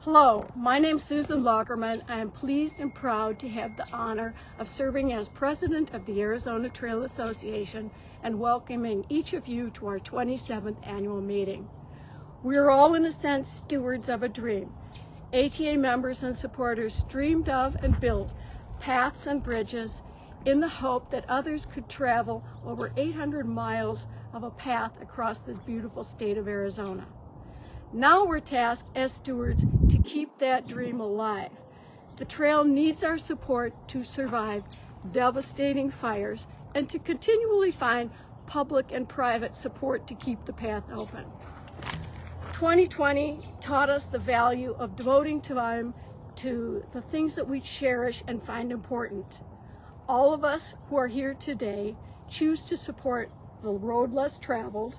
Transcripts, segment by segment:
Hello, my name is Susan Lagerman. I am pleased and proud to have the honor of serving as president of the Arizona Trail Association and welcoming each of you to our 27th annual meeting. We are all, in a sense, stewards of a dream. ATA members and supporters dreamed of and built paths and bridges in the hope that others could travel over 800 miles of a path across this beautiful state of Arizona. Now we're tasked as stewards to keep that dream alive. The trail needs our support to survive devastating fires and to continually find public and private support to keep the path open. 2020 taught us the value of devoting time to the things that we cherish and find important. All of us who are here today choose to support the road less traveled.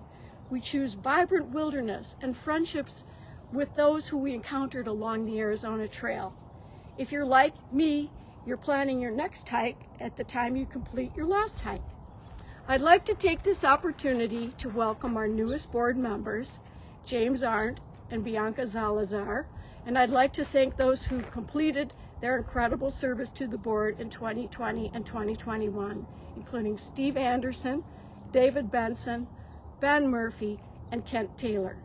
We choose vibrant wilderness and friendships with those who we encountered along the Arizona Trail. If you're like me, you're planning your next hike at the time you complete your last hike. I'd like to take this opportunity to welcome our newest board members, James Arndt and Bianca Zalazar, and I'd like to thank those who completed their incredible service to the board in 2020 and 2021, including Steve Anderson, David Benson, Ben Murphy, and Kent Taylor.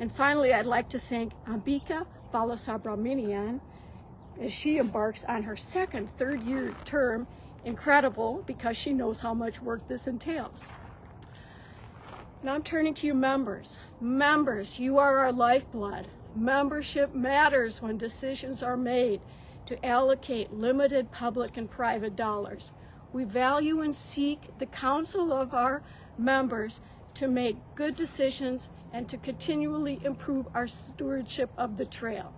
And finally, I'd like to thank Ambika Balasubramanian as she embarks on her second third-year term. Incredible, because she knows how much work this entails. Now I'm turning to you members. Members, you are our lifeblood. Membership matters when decisions are made to allocate limited public and private dollars. We value and seek the counsel of our members to make good decisions and to continually improve our stewardship of the trail.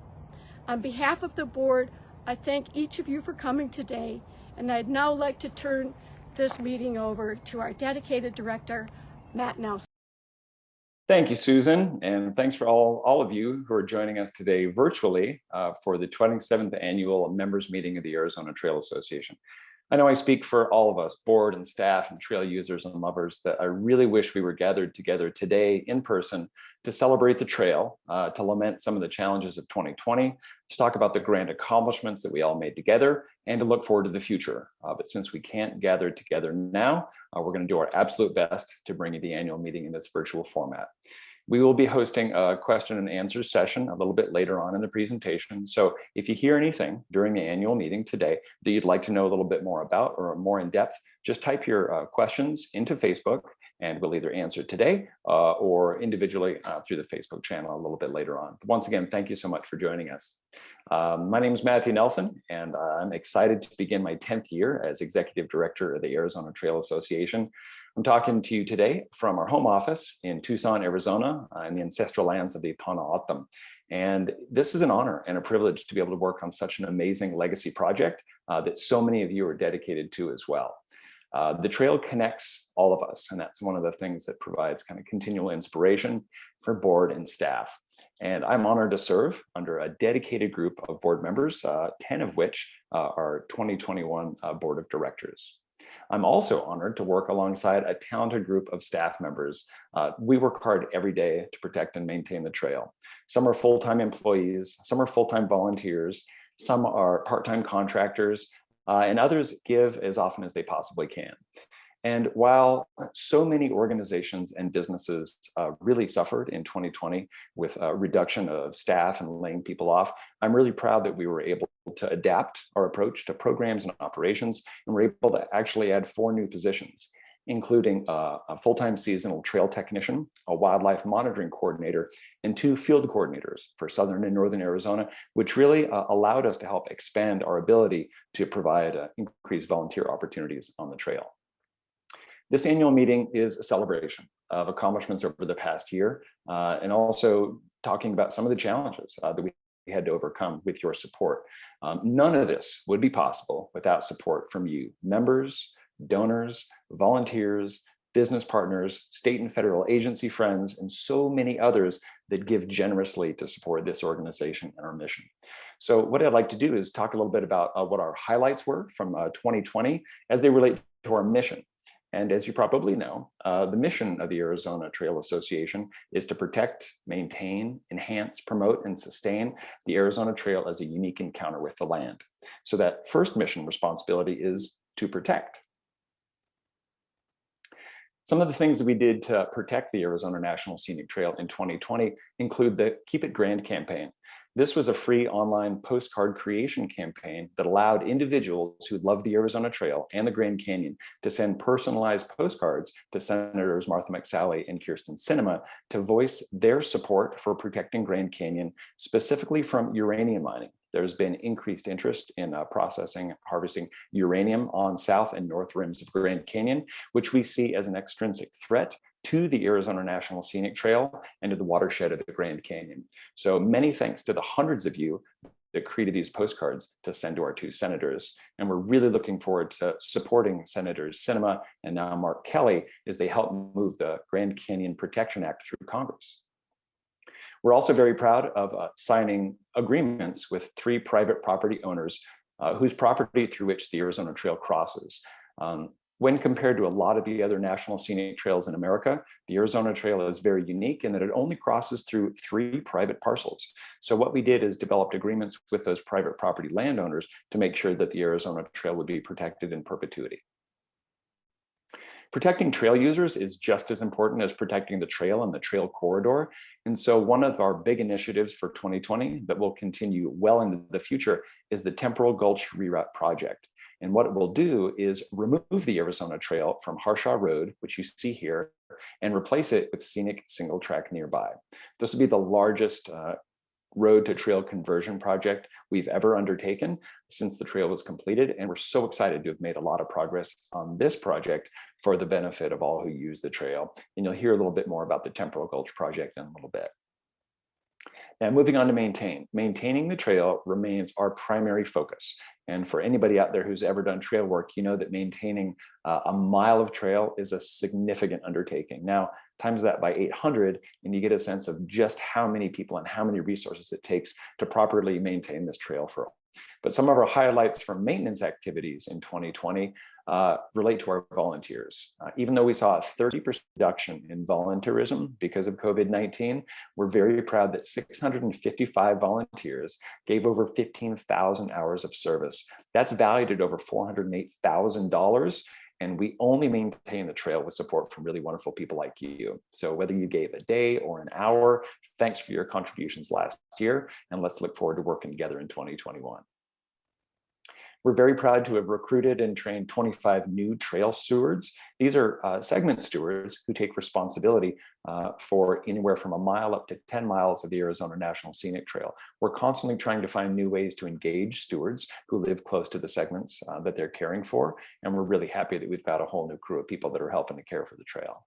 On behalf of the board, I thank each of you for coming today, and I'd now like to turn this meeting over to our dedicated director, Matt Nelson. Thank you, Susan, and thanks for all of you who are joining us today virtually for the 27th annual members meeting of the Arizona Trail Association. I know I speak for all of us, board and staff and trail users and lovers, that I really wish we were gathered together today in person to celebrate the trail, to lament some of the challenges of 2020, to talk about the grand accomplishments that we all made together, and to look forward to the future. But since we can't gather together now, we're going to do our absolute best to bring you the annual meeting in this virtual format. We will be hosting a question and answer session a little bit later on in the presentation. So if you hear anything during the annual meeting today that you'd like to know a little bit more about or more in depth, just type your questions into Facebook and we'll either answer today or individually through the Facebook channel a little bit later on. Once again, thank you so much for joining us. My name is Matthew Nelson, and I'm excited to begin my 10th year as Executive Director of the Arizona Trail Association. I'm talking to you today from our home office in Tucson, Arizona, in the ancestral lands of the Panaotam. And this is an honor and a privilege to be able to work on such an amazing legacy project that so many of you are dedicated to as well. The trail connects all of us, and that's one of the things that provides kind of continual inspiration for board and staff. And I'm honored to serve under a dedicated group of board members, 10 of which are 2021 board of directors. I'm also honored to work alongside a talented group of staff members. We work hard every day to protect and maintain the trail. Some are full-time employees, some are full-time volunteers, some are part-time contractors, and others give as often as they possibly can. And while so many organizations and businesses really suffered in 2020 with a reduction of staff and laying people off, I'm really proud that we were able to adapt our approach to programs and operations, and we're able to actually add 4 new positions, including a full-time seasonal trail technician, a wildlife monitoring coordinator, and 2 field coordinators for Southern and Northern Arizona, which really allowed us to help expand our ability to provide increased volunteer opportunities on the trail. This annual meeting is a celebration of accomplishments over the past year, and also talking about some of the challenges that we had to overcome with your support. None of this would be possible without support from you, members, donors, volunteers, business partners, state and federal agency friends, and so many others that give generously to support this organization and our mission. So what I'd like to do is talk a little bit about what our highlights were from 2020 as they relate to our mission. And as you probably know, the mission of the Arizona Trail Association is to protect, maintain, enhance, promote, and sustain the Arizona Trail as a unique encounter with the land. So that first mission responsibility is to protect. Some of the things that we did to protect the Arizona National Scenic Trail in 2020 include the Keep It Grand campaign. This was a free online postcard creation campaign that allowed individuals who love the Arizona Trail and the Grand Canyon to send personalized postcards to Senators Martha McSally and Kyrsten Sinema to voice their support for protecting Grand Canyon, specifically from uranium mining. There's been increased interest in harvesting uranium on south and north rims of Grand Canyon, which we see as an extrinsic threat to the Arizona National Scenic Trail and to the watershed of the Grand Canyon. So many thanks to the hundreds of you that created these postcards to send to our two senators. And we're really looking forward to supporting Senators Sinema and now Mark Kelly as they help move the Grand Canyon Protection Act through Congress. We're also very proud of signing agreements with 3 private property owners whose property through which the Arizona Trail crosses. When compared to a lot of the other national scenic trails in America, the Arizona Trail is very unique in that it only crosses through 3 private parcels. So what we did is developed agreements with those private property landowners to make sure that the Arizona Trail would be protected in perpetuity. Protecting trail users is just as important as protecting the trail and the trail corridor. And so one of our big initiatives for 2020 that will continue well into the future is the Temporal Gulch Reroute project. And what it will do is remove the Arizona Trail from Harshaw Road, which you see here, and replace it with scenic single track nearby. This will be the largest road to trail conversion project we've ever undertaken since the trail was completed. And we're so excited to have made a lot of progress on this project for the benefit of all who use the trail. And you'll hear a little bit more about the Temporal Gulch project in a little bit. Now, moving on to maintain. Maintaining the trail remains our primary focus. And for anybody out there who's ever done trail work, you know that maintaining a mile of trail is a significant undertaking. Now, times that by 800, and you get a sense of just how many people and how many resources it takes to properly maintain this trail for all. But some of our highlights from maintenance activities in 2020 relate to our volunteers. Even though we saw a 30% reduction in volunteerism because of COVID-19, we're very proud that 655 volunteers gave over 15,000 hours of service. That's valued at over $408,000. And we only maintain the trail with support from really wonderful people like you. So whether you gave a day or an hour, thanks for your contributions last year, and let's look forward to working together in 2021. We're very proud to have recruited and trained 25 new trail stewards. These are segment stewards who take responsibility for anywhere from a mile up to 10 miles of the Arizona National Scenic Trail. We're constantly trying to find new ways to engage stewards who live close to the segments that they're caring for. And we're really happy that we've got a whole new crew of people that are helping to care for the trail.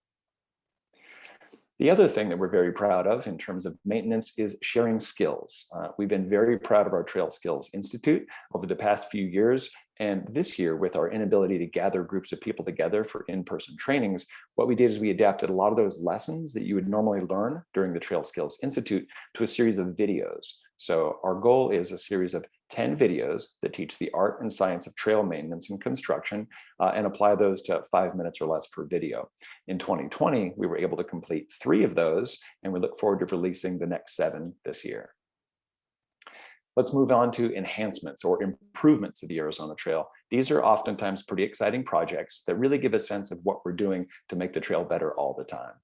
The other thing that we're very proud of in terms of maintenance is sharing skills. We've been very proud of our Trail Skills Institute over the past few years. And this year, with our inability to gather groups of people together for in-person trainings, what we did is we adapted a lot of those lessons that you would normally learn during the Trail Skills Institute to a series of videos. So our goal is a series of 10 videos that teach the art and science of trail maintenance and construction and apply those to 5 minutes or less per video. In 2020, we were able to complete 3 of those, and we look forward to releasing the next 7 this year. Let's move on to enhancements or improvements of the Arizona Trail. These are oftentimes pretty exciting projects that really give a sense of what we're doing to make the trail better all the time.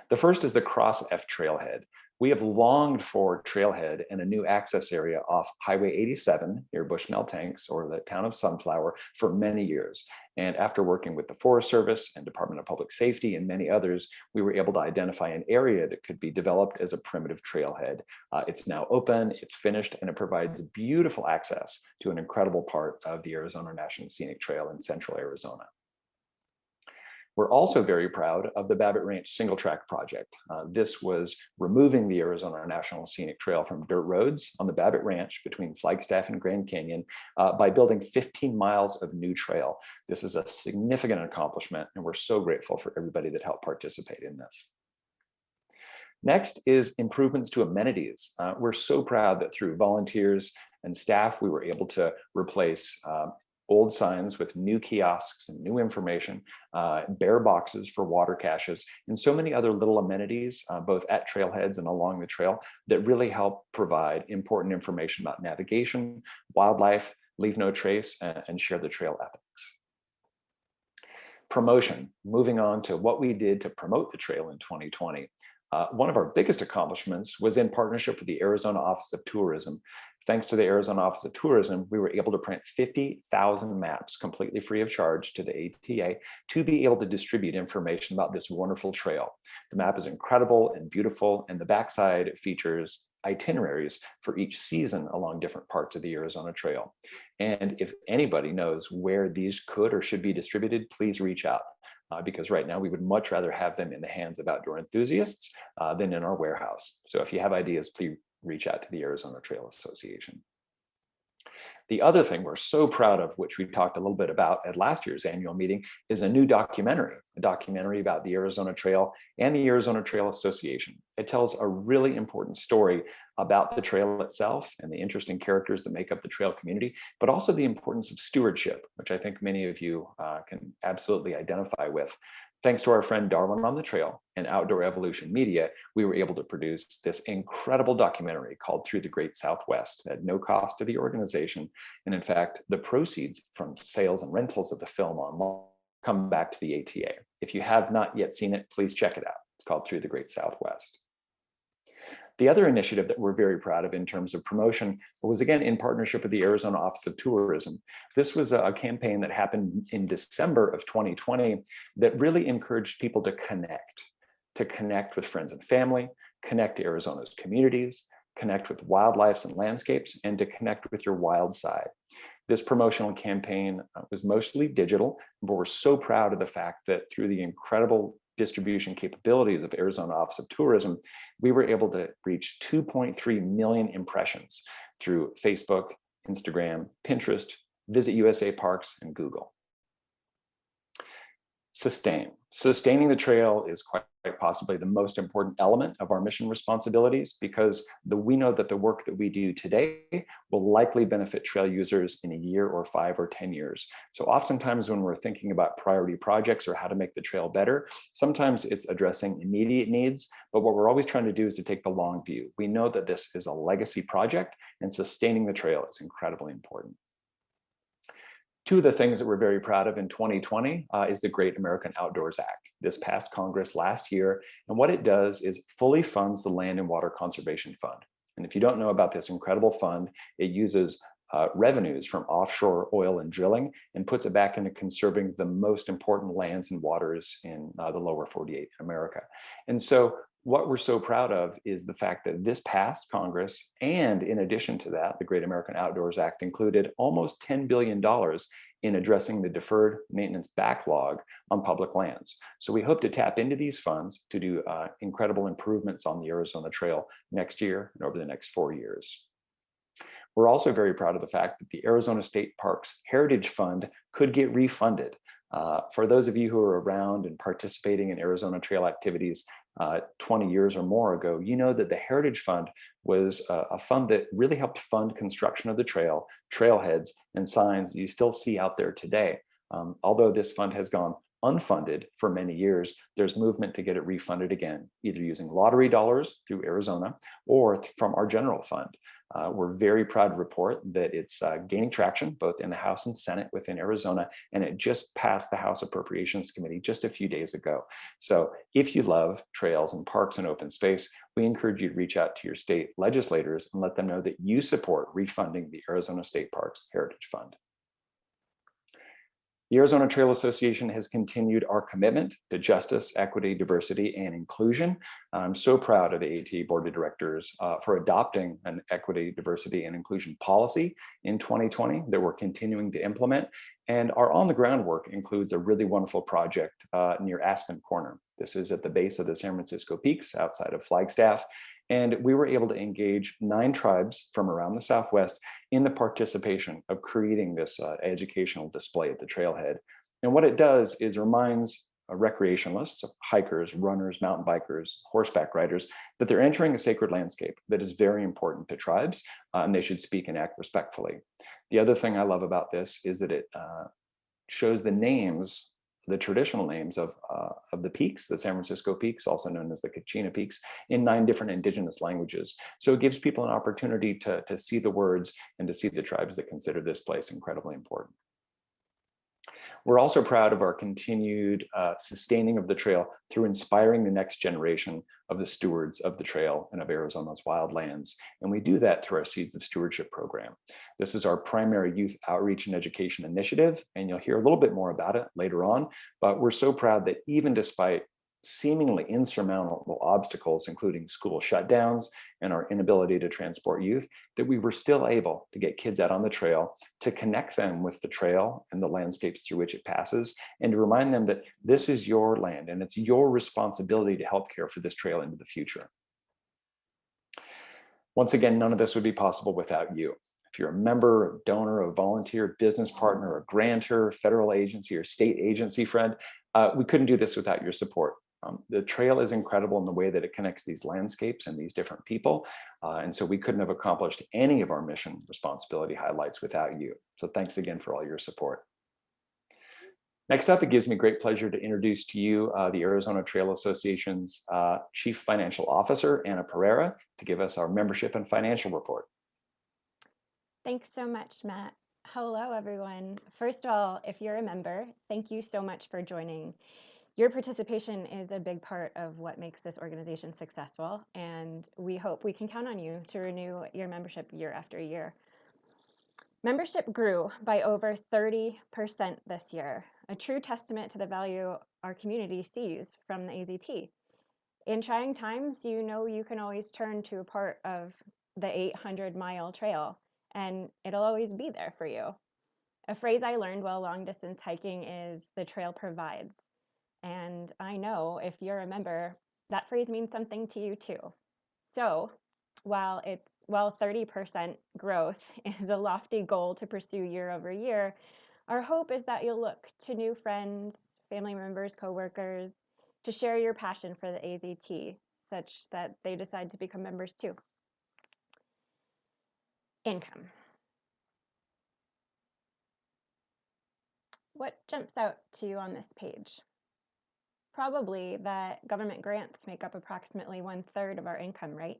The first is the Crossf Trailhead. We have longed for Trailhead and a new access area off Highway 87 near Bushnell Tanks or the town of Sunflower for many years. And after working with the Forest Service and Department of Public Safety and many others, we were able to identify an area that could be developed as a primitive trailhead. It's now open, it's finished, and it provides beautiful access to an incredible part of the Arizona National Scenic Trail in central Arizona. We're also very proud of the Babbitt Ranch Singletrack project. This was removing the Arizona National Scenic Trail from dirt roads on the Babbitt Ranch between Flagstaff and Grand Canyon by building 15 miles of new trail. This is a significant accomplishment, and we're so grateful for everybody that helped participate in this. Next is improvements to amenities. We're so proud that through volunteers and staff, we were able to replace old signs with new kiosks and new information, bear boxes for water caches, and so many other little amenities, both at trailheads and along the trail, that really help provide important information about navigation, wildlife, leave no trace, and share the trail ethics. Promotion, moving on to what we did to promote the trail in 2020. One of our biggest accomplishments was in partnership with the Arizona Office of Tourism. Thanks to the Arizona Office of Tourism, we were able to print 50,000 maps completely free of charge to the ATA to be able to distribute information about this wonderful trail. The map is incredible and beautiful, and the backside features itineraries for each season along different parts of the Arizona Trail. And if anybody knows where these could or should be distributed, please reach out. Because right now we would much rather have them in the hands of outdoor enthusiasts than in our warehouse. So if you have ideas, please reach out to the Arizona Trail Association. The other thing we're so proud of, which we talked a little bit about at last year's annual meeting, is a new documentary, about the Arizona Trail and the Arizona Trail Association. It tells a really important story about the trail itself and the interesting characters that make up the trail community, but also the importance of stewardship, which I think many of you can absolutely identify with. Thanks to our friend Darwin on the Trail and Outdoor Evolution Media, we were able to produce this incredible documentary called Through the Great Southwest at no cost to the organization. And in fact, the proceeds from sales and rentals of the film online come back to the ATA. If you have not yet seen it, please check it out. It's called Through the Great Southwest. The other initiative that we're very proud of in terms of promotion was, again, in partnership with the Arizona Office of Tourism. This was a campaign that happened in December of 2020 that really encouraged people to connect with friends and family, connect to Arizona's communities, connect with wildlife and landscapes, and to connect with your wild side. This promotional campaign was mostly digital, but we're so proud of the fact that through the incredible distribution capabilities of Arizona Office of Tourism, we were able to reach 2.3 million impressions through Facebook, Instagram, Pinterest, Visit USA Parks, and Google. Sustaining the trail is quite possibly the most important element of our mission responsibilities, because we know that the work that we do today will likely benefit trail users in a year or 5 or 10 years. So oftentimes when we're thinking about priority projects or how to make the trail better, sometimes it's addressing immediate needs, but what we're always trying to do is to take the long view. We know that this is a legacy project, and sustaining the trail is incredibly important. Two of the things that we're very proud of in 2020 is the Great American Outdoors Act. This passed Congress last year, and what it does is fully funds the Land and Water Conservation Fund. And if you don't know about this incredible fund, it uses revenues from offshore oil and drilling and puts it back into conserving the most important lands and waters in the lower 48 in America. And so what we're so proud of is the fact that this passed Congress, and in addition to that, the Great American Outdoors Act included almost $10 billion in addressing the deferred maintenance backlog on public lands. So we hope to tap into these funds to do incredible improvements on the Arizona Trail next year and over the next 4 years. We're also very proud of the fact that the Arizona State Parks Heritage Fund could get refunded. For those of you who are around and participating in Arizona Trail activities 20 years or more ago, you know that the Heritage Fund was a fund that really helped fund construction of the trail, trailheads, and signs that you still see out there today. Although this fund has gone unfunded for many years, there's movement to get it refunded again, either using lottery dollars through Arizona or from our general fund. We're very proud to report that it's gaining traction both in the House and Senate within Arizona, and it just passed the House Appropriations Committee just a few days ago. So if you love trails and parks and open space, we encourage you to reach out to your state legislators and let them know that you support refunding the Arizona State Parks Heritage Fund. The Arizona Trail Association has continued our commitment to justice, equity, diversity, and inclusion. I'm so proud of the AT Board of Directors for adopting an equity, diversity, and inclusion policy in 2020 that we're continuing to implement. And our on-the-ground work includes a really wonderful project near Aspen Corner. This is at the base of the San Francisco Peaks outside of Flagstaff. And we were able to engage 9 tribes from around the Southwest in the participation of creating this educational display at the trailhead. And what it does is reminds recreationalists, hikers, runners, mountain bikers, horseback riders, that they're entering a sacred landscape that is very important to tribes, and they should speak and act respectfully. The other thing I love about this is that it shows the names, the traditional names of the peaks, the San Francisco peaks, also known as the Kachina peaks, in 9 different indigenous languages. So it gives people an opportunity to see the words and to see the tribes that consider this place incredibly important. We're also proud of our continued sustaining of the trail through inspiring the next generation of the stewards of the trail and of Arizona's wildlands. And we do that through our Seeds of Stewardship program. This is our primary youth outreach and education initiative, and you'll hear a little bit more about it later on. But we're so proud that even despite seemingly insurmountable obstacles, including school shutdowns and our inability to transport youth, that we were still able to get kids out on the trail, to connect them with the trail and the landscapes through which it passes, and to remind them that this is your land and it's your responsibility to help care for this trail into the future. Once again, none of this would be possible without you. If you're a member, a donor, a volunteer, business partner, a grantor, federal agency, or state agency friend, we couldn't do this without your support. The trail is incredible in the way that it connects these landscapes and these different people. And so we couldn't have accomplished any of our mission responsibility highlights without you. So thanks again for all your support. Next up, it gives me great pleasure to introduce to you the Arizona Trail Association's Chief Financial Officer, Anna Pereira, to give us our membership and financial report. Thanks so much, Matt. Hello, everyone. First of all, if you're a member, thank you so much for joining. Your participation is a big part of what makes this organization successful, and we hope we can count on you to renew your membership year after year. Membership grew by over 30% this year, a true testament to the value our community sees from the AZT. In trying times, you know you can always turn to a part of the 800-mile trail, and it'll always be there for you. A phrase I learned while long-distance hiking is "the trail provides." And I know if you're a member, that phrase means something to you too. So while 30% growth is a lofty goal to pursue year over year, our hope is that you'll look to new friends, family members, coworkers, to share your passion for the AZT, such that they decide to become members too. Income. What jumps out to you on this page? Probably that government grants make up approximately 1/3 of our income, right?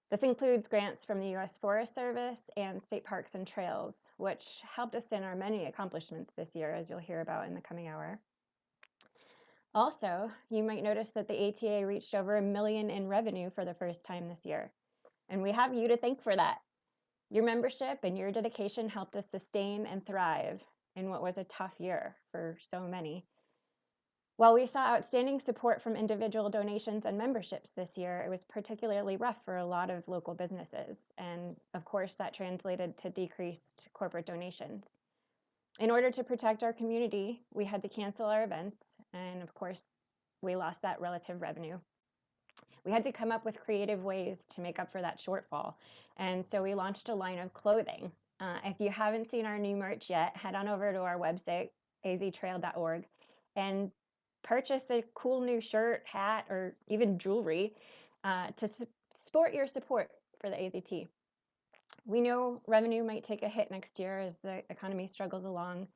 This includes grants from the U.S. Forest Service and State Parks and Trails, which helped us in our many accomplishments this year, as you'll hear about in the coming hour. Also, you might notice that the ATA reached over $1 million in revenue for the first time this year, and we have you to thank for that. Your membership and your dedication helped us sustain and thrive in what was a tough year for so many. While we saw outstanding support from individual donations and memberships this year, it was particularly rough for a lot of local businesses. And of course, that translated to decreased corporate donations. In order to protect our community, we had to cancel our events. And of course, we lost that relative revenue. We had to come up with creative ways to make up for that shortfall. And so we launched a line of clothing. If you haven't seen our new merch yet, head on over to our website, aztrail.org, and purchase a cool new shirt, hat, or even jewelry to support your support for the AZT. We know revenue might take a hit next year as the economy struggles along,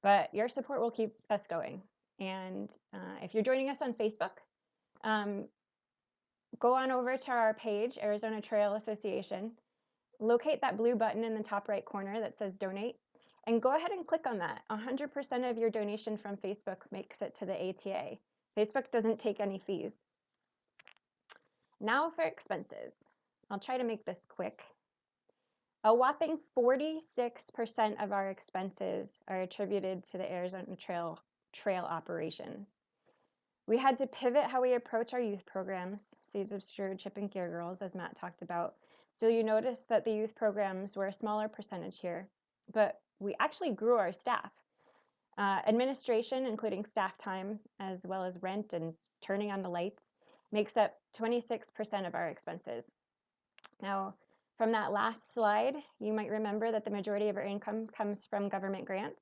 but your support will keep us going. And if you're joining us on Facebook, go on over to our page, Arizona Trail Association, locate that blue button in the top right corner that says donate, and go ahead and click on that. 100% of your donation from Facebook makes it to the ATA. Facebook doesn't take any fees. Now for expenses. I'll try to make this quick. A whopping 46% of our expenses are attributed to the Arizona Trail operations. We had to pivot how we approach our youth programs, Seeds of Stewardship and Gear Girls, as Matt talked about. So you notice that the youth programs were a smaller percentage here, but we actually grew our staff. Administration, including staff time, as well as rent and turning on the lights, makes up 26% of our expenses. Now, from that last slide, you might remember that the majority of our income comes from government grants,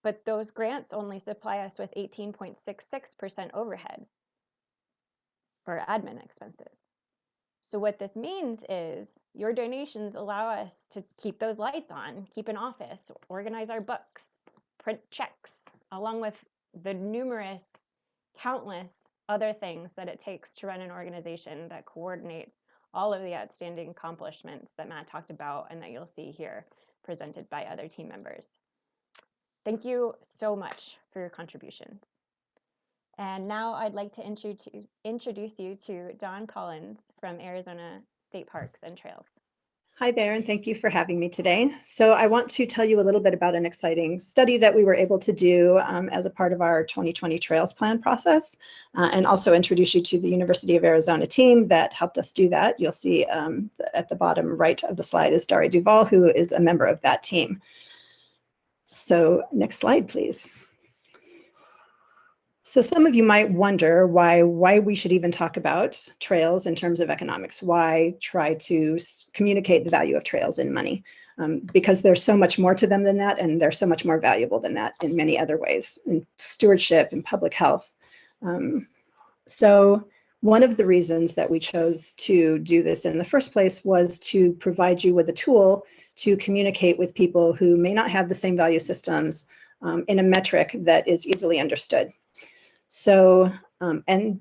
but those grants only supply us with 18.66% overhead or admin expenses. So what this means is your donations allow us to keep those lights on, keep an office, organize our books, print checks, along with the numerous, countless other things that it takes to run an organization that coordinates all of the outstanding accomplishments that Matt talked about and that you'll see here presented by other team members. Thank you so much for your contributions. And now I'd like to introduce you to Dawn Collins from Arizona State Parks and Trails. Hi there, and thank you for having me today. So I want to tell you a little bit about an exciting study that we were able to do as a part of our 2020 Trails Plan process, and also introduce you to the University of Arizona team that helped us do that. You'll see at the bottom right of the slide is Dari Duval, who is a member of that team. So next slide, please. So some of you might wonder why we should even talk about trails in terms of economics. Why try to communicate the value of trails in money? Because there's so much more to them than that, and they're so much more valuable than that in many other ways, in stewardship and public health. So one of the reasons that we chose to do this in the first place was to provide you with a tool to communicate with people who may not have the same value systems in a metric that is easily understood. So, and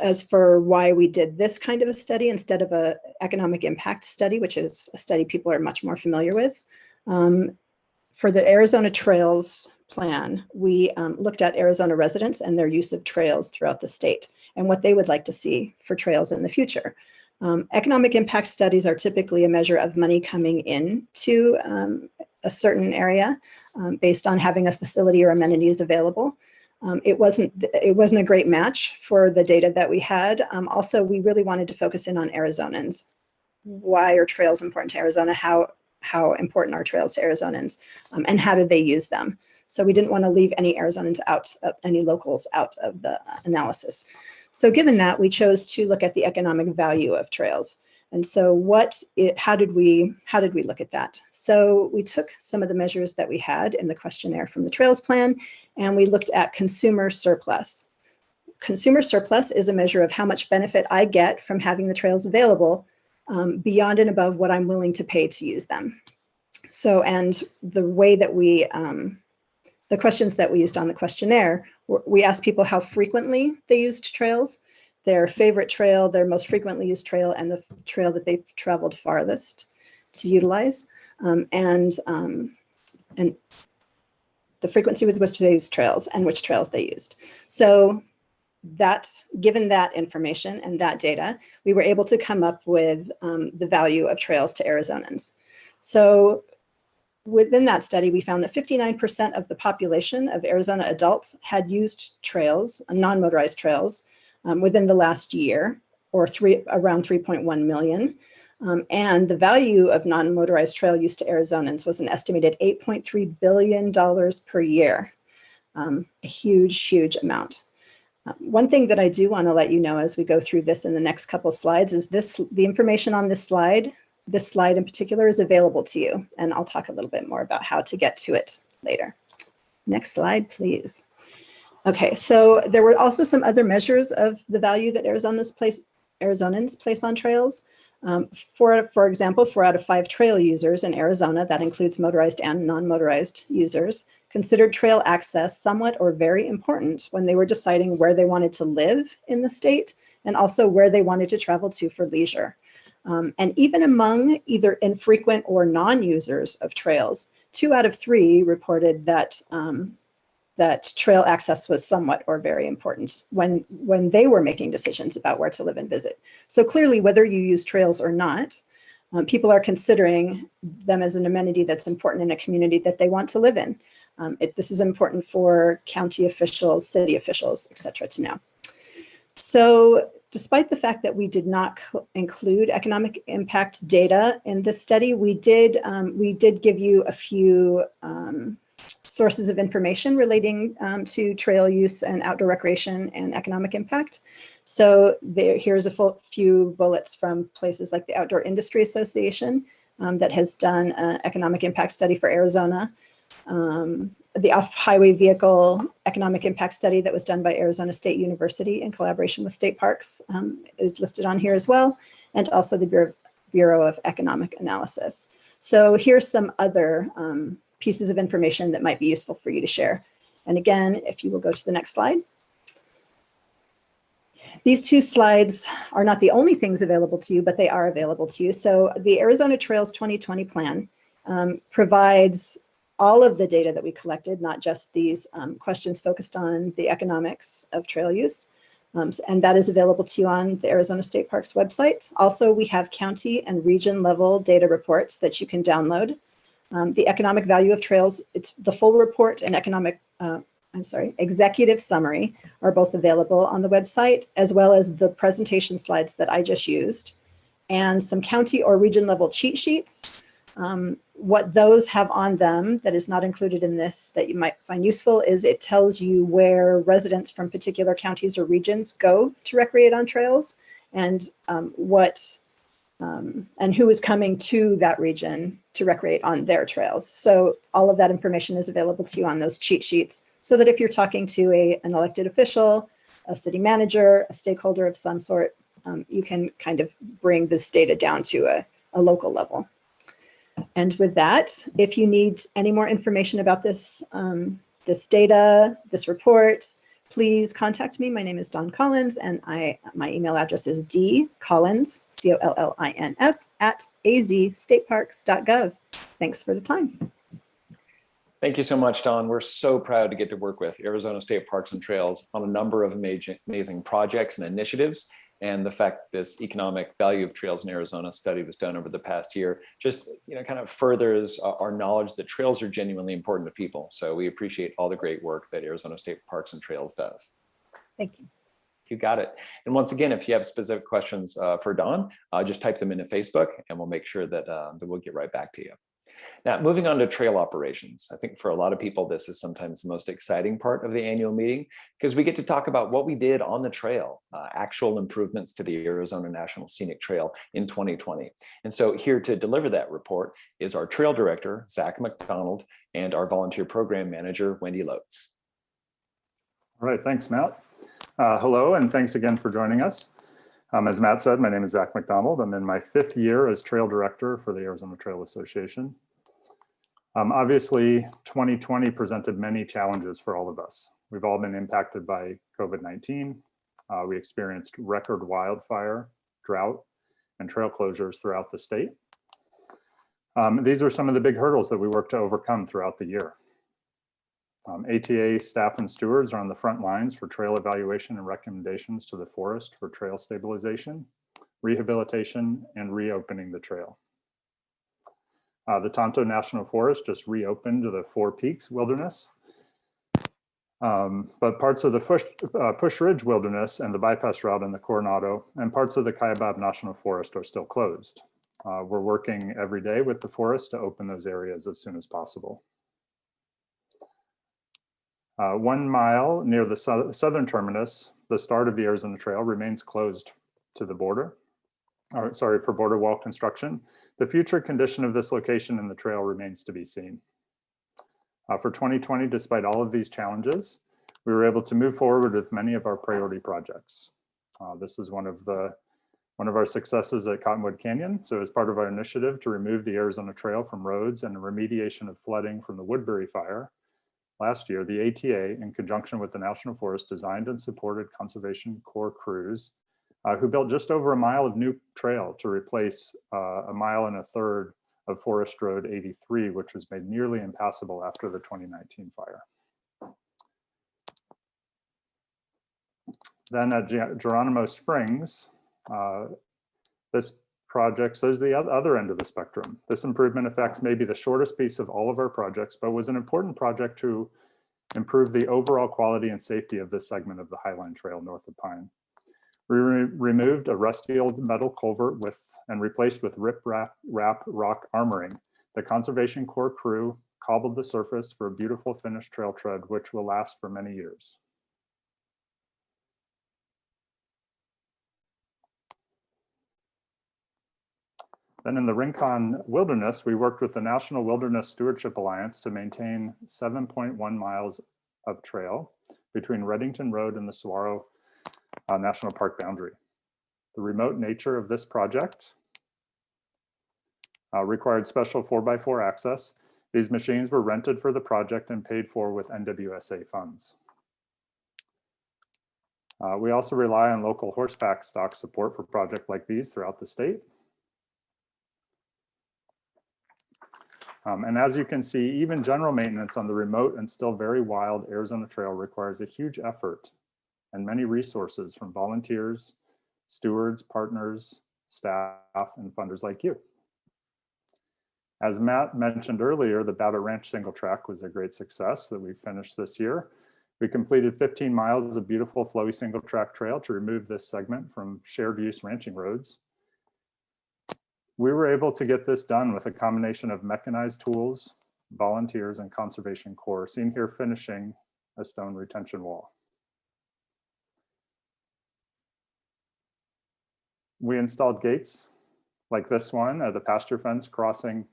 as for why we did this kind of a study instead of an economic impact study, which is a study people are much more familiar with, for the Arizona Trails Plan, we looked at Arizona residents and their use of trails throughout the state and what they would like to see for trails in the future. Economic impact studies are typically a measure of money coming into a certain area based on having a facility or amenities available. It wasn't a great match for the data that we had. Also, we really wanted to focus in on Arizonans. Why are trails important to Arizona? How important are trails to Arizonans? And how do they use them? So we didn't want to leave any Arizonans out, any locals out of the analysis. So given that, we chose to look at the economic value of trails. And so how did we look at that? So we took some of the measures that we had in the questionnaire from the Trails Plan, and we looked at consumer surplus. Consumer surplus is a measure of how much benefit I get from having the trails available beyond and above what I'm willing to pay to use them. So, and the way that the questions that we used on the questionnaire, we asked people how frequently they used trails, their favorite trail, their most frequently used trail, and the trail that they've traveled farthest to utilize, and the frequency with which they used trails and which trails they used. So given that information and that data, we were able to come up with the value of trails to Arizonans. So within that study, we found that 59% of the population of Arizona adults had used trails, non-motorized trails, within the last year, or around 3.1 million. And the value of non-motorized trail use to Arizonans was an estimated $8.3 billion per year. A huge, huge amount. One thing that I do want to let you know as we go through this in the next couple slides is the information on this slide in particular is available to you. And I'll talk a little bit more about how to get to it later. Next slide, please. Okay, so there were also some other measures of the value that Arizonans place on trails. For example, 4 out of 5 trail users in Arizona, that includes motorized and non-motorized users, considered trail access somewhat or very important when they were deciding where they wanted to live in the state and also where they wanted to travel to for leisure. And even among either infrequent or non-users of trails, 2 out of 3 reported that that trail access was somewhat or very important when they were making decisions about where to live and visit. So clearly, whether you use trails or not, people are considering them as an amenity that's important in a community that they want to live in. This is important for county officials, city officials, et cetera, to know. So despite the fact that we did not include economic impact data in this study, we did give you a few sources of information relating to trail use and outdoor recreation and economic impact. So here's a few bullets from places like the Outdoor Industry Association that has done an economic impact study for Arizona. the off-highway vehicle economic impact study that was done by Arizona State University in collaboration with state parks is listed on here as well, and also the Bureau of Economic Analysis. So here's some other pieces of information that might be useful for you to share. And again, if you will go to the next slide. These two slides are not the only things available to you, but they are available to you. So the Arizona Trails 2020 plan provides all of the data that we collected, not just these questions focused on the economics of trail use. And that is available to you on the Arizona State Parks website. Also, we have county and region level data reports that you can download. The economic value of trails, it's the full report and executive summary are both available on the website, as well as the presentation slides that I just used, and some county or region level cheat sheets. What those have on them that is not included in this that you might find useful is it tells you where residents from particular counties or regions go to recreate on trails, and and who is coming to that region to recreate on their trails. So all of that information is available to you on those cheat sheets, so that if you're talking to an elected official, a city manager, a stakeholder of some sort, you can kind of bring this data down to a local level. And with that, if you need any more information about this, this data, this report, please contact me. My name is Dawn Collins, and my email address is dcollins, C-O-L-L-I-N-S, @azstateparks.gov. Thanks for the time. Thank you so much, Dawn. We're so proud to get to work with Arizona State Parks and Trails on a number of amazing projects and initiatives. And the fact this economic value of trails in Arizona study was done over the past year just kind of furthers our knowledge that trails are genuinely important to people. So we appreciate all the great work that Arizona State Parks and Trails does. Thank you. You got it. And once again, if you have specific questions for Dawn, just type them into Facebook and we'll make sure that we'll get right back to you. Now, moving on to trail operations. I think for a lot of people, this is sometimes the most exciting part of the annual meeting because we get to talk about what we did on the trail, actual improvements to the Arizona National Scenic Trail in 2020. And so here to deliver that report is our trail director, Zach McDonald, and our volunteer program manager, Wendy Lotes. All right, thanks, Matt. Hello, and thanks again for joining us. As Matt said, my name is Zach McDonald. I'm in my 5th year as trail director for the Arizona Trail Association. Obviously, 2020 presented many challenges for all of us. We've all been impacted by COVID-19. We experienced record wildfire, drought, and trail closures throughout the state. These are some of the big hurdles that we worked to overcome throughout the year. ATA staff and stewards are on the front lines for trail evaluation and recommendations to the forest for trail stabilization, rehabilitation, and reopening the trail. The Tonto National Forest just reopened the Four Peaks Wilderness, but parts of the Push Ridge Wilderness and the bypass route in the Coronado and parts of the Kaibab National Forest are still closed. We're working every day with the forest to open those areas as soon as possible. 1 mile near the Southern Terminus, the start of the Arizona Trail, remains closed to the border, for border wall construction. The future condition of this location in the trail remains to be seen. For 2020, despite all of these challenges, we were able to move forward with many of our priority projects. This is one of our successes at Cottonwood Canyon. So as part of our initiative to remove the Arizona Trail from roads and remediation of flooding from the Woodbury fire, last year, the ATA, in conjunction with the National Forest, designed and supported Conservation Corps crews who built just over 1 mile of new trail to replace 1.25 miles of Forest Road 83, which was made nearly impassable after the 2019 fire. Then at Geronimo Springs, this project shows the other end of the spectrum. This improvement affects maybe the shortest piece of all of our projects, but was an important project to improve the overall quality and safety of this segment of the Highline Trail north of Pine. We removed a rusty old metal culvert and replaced with rip-rap rock armoring. The Conservation Corps crew cobbled the surface for a beautiful finished trail tread, which will last for many years. Then in the Rincon Wilderness, we worked with the National Wilderness Stewardship Alliance to maintain 7.1 miles of trail between Reddington Road and the Saguaro National Park boundary. The remote nature of this project required special 4x4 access. These machines were rented for the project and paid for with NWSA funds. We also rely on local horseback stock support for projects like these throughout the state. And as you can see, even general maintenance on the remote and still very wild Arizona Trail requires a huge effort and many resources from volunteers, stewards, partners, staff, and funders like you. As Matt mentioned earlier, the Babbitt Ranch Singletrack was a great success that we finished this year. We completed 15 miles of beautiful flowy single-track trail to remove this segment from shared use ranching roads. We were able to get this done with a combination of mechanized tools, volunteers, and Conservation Corps, seen here finishing a stone retention wall. We installed gates like this one at the pasture fence crossing,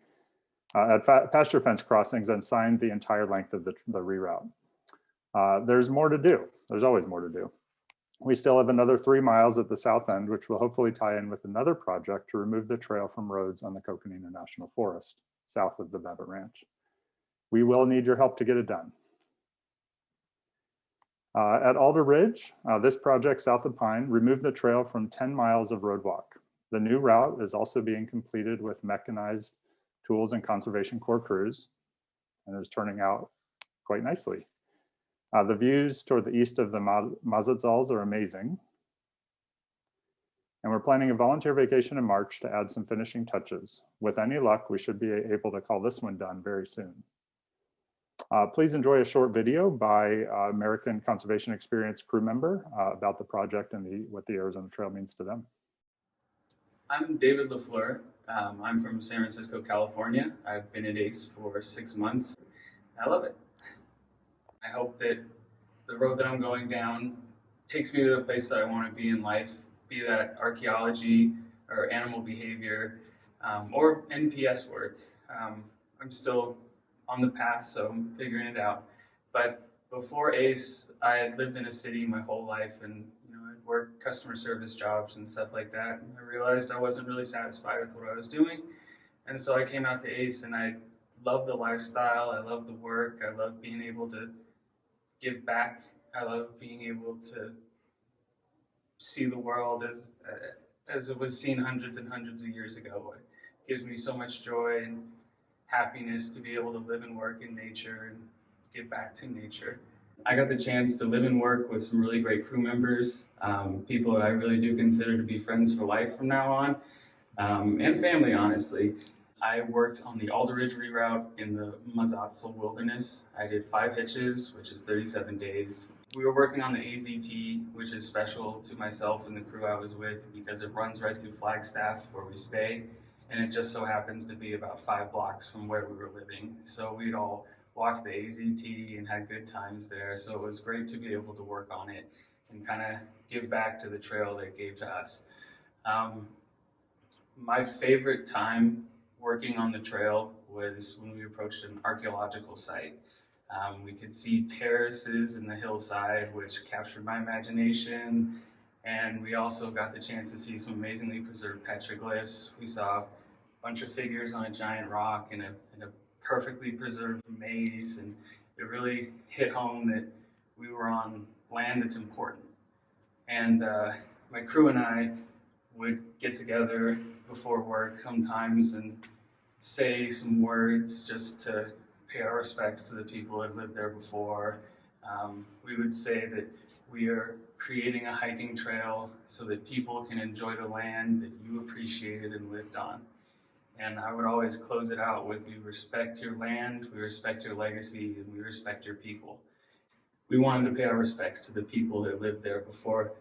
pasture fence crossings, and signed the entire length of the reroute. There's more to do. There's always more to do. We still have another 3 miles at the south end, which will hopefully tie in with another project to remove the trail from roads on the Coconina National Forest, south of the Babbitt Ranch. We will need your help to get it done. At Alder Ridge, this project south of Pine removed the trail from 10 miles of roadwalk. The new route is also being completed with mechanized tools and Conservation Corps crews, and is turning out quite nicely. The views toward the east of the Mazatzals are amazing. And we're planning a volunteer vacation in March to add some finishing touches. With any luck, we should be able to call this one done very soon. Please enjoy a short video by American Conservation Experience crew member about the project and what the Arizona Trail means to them. I'm David LaFleur. I'm from San Francisco, California. I've been at ACE for 6 months. I love it. I hope that the road that I'm going down takes me to the place that I want to be in life, be that archaeology or animal behavior or NPS work. I'm still on the path, so I'm figuring it out. But before ACE, I had lived in a city my whole life, and I'd worked customer service jobs and stuff like that. And I realized I wasn't really satisfied with what I was doing, and so I came out to ACE, and I love the lifestyle. I love the work. I love being able to give back. I love being able to see the world as it was seen hundreds and hundreds of years ago. It gives me so much joy and happiness to be able to live and work in nature and give back to nature. I got the chance to live and work with some really great crew members, people that I really do consider to be friends for life from now on, and family, honestly. I worked on the Alder Ridge reroute in the Mazatzal Wilderness. I did 5 hitches, which is 37 days. We were working on the AZT, which is special to myself and the crew I was with because it runs right through Flagstaff where we stay, and it just so happens to be about 5 blocks from where we were living. So we'd all walked the AZT and had good times there, so it was great to be able to work on it and kind of give back to the trail that it gave to us. My favorite time working on the trail was when we approached an archaeological site. We could see terraces in the hillside, which captured my imagination, and we also got the chance to see some amazingly preserved petroglyphs. We saw a bunch of figures on a giant rock in a perfectly preserved maze, and it really hit home that we were on land that's important. And my crew and I would get together before work sometimes and say some words just to pay our respects to the people that lived there before. We would say that we are creating a hiking trail so that people can enjoy the land that you appreciated and lived on. And I would always close it out with, we respect your land, we respect your legacy, and we respect your people. We wanted to pay our respects to the people that lived there before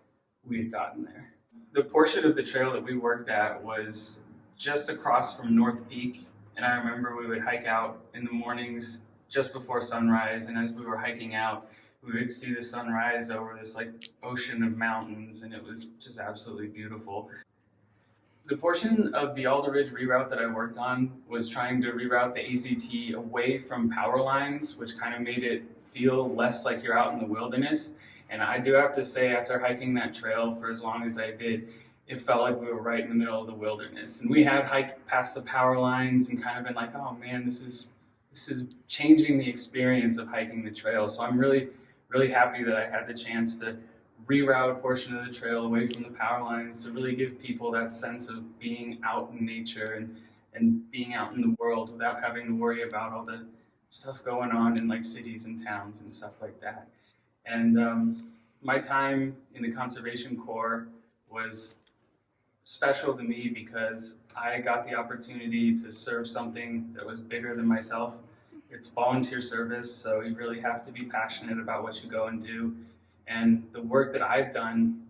we had gotten there. The portion of the trail that we worked at was just across from North Peak. And I remember we would hike out in the mornings just before sunrise. And as we were hiking out, we would see the sunrise over this ocean of mountains. And it was just absolutely beautiful. The portion of the Alder Ridge reroute that I worked on was trying to reroute the ACT away from power lines, which kind of made it feel less like you're out in the wilderness. And I do have to say, after hiking that trail for as long as I did, it felt like we were right in the middle of the wilderness. And we had hiked past the power lines and kind of been like, oh man, this is changing the experience of hiking the trail. So I'm really, really happy that I had the chance to reroute a portion of the trail away from the power lines to really give people that sense of being out in nature and being out in the world without having to worry about all the stuff going on in like cities and towns and stuff like that. And my time in the Conservation Corps was special to me because I got the opportunity to serve something that was bigger than myself. It's volunteer service, so you really have to be passionate about what you go and do. And the work that I've done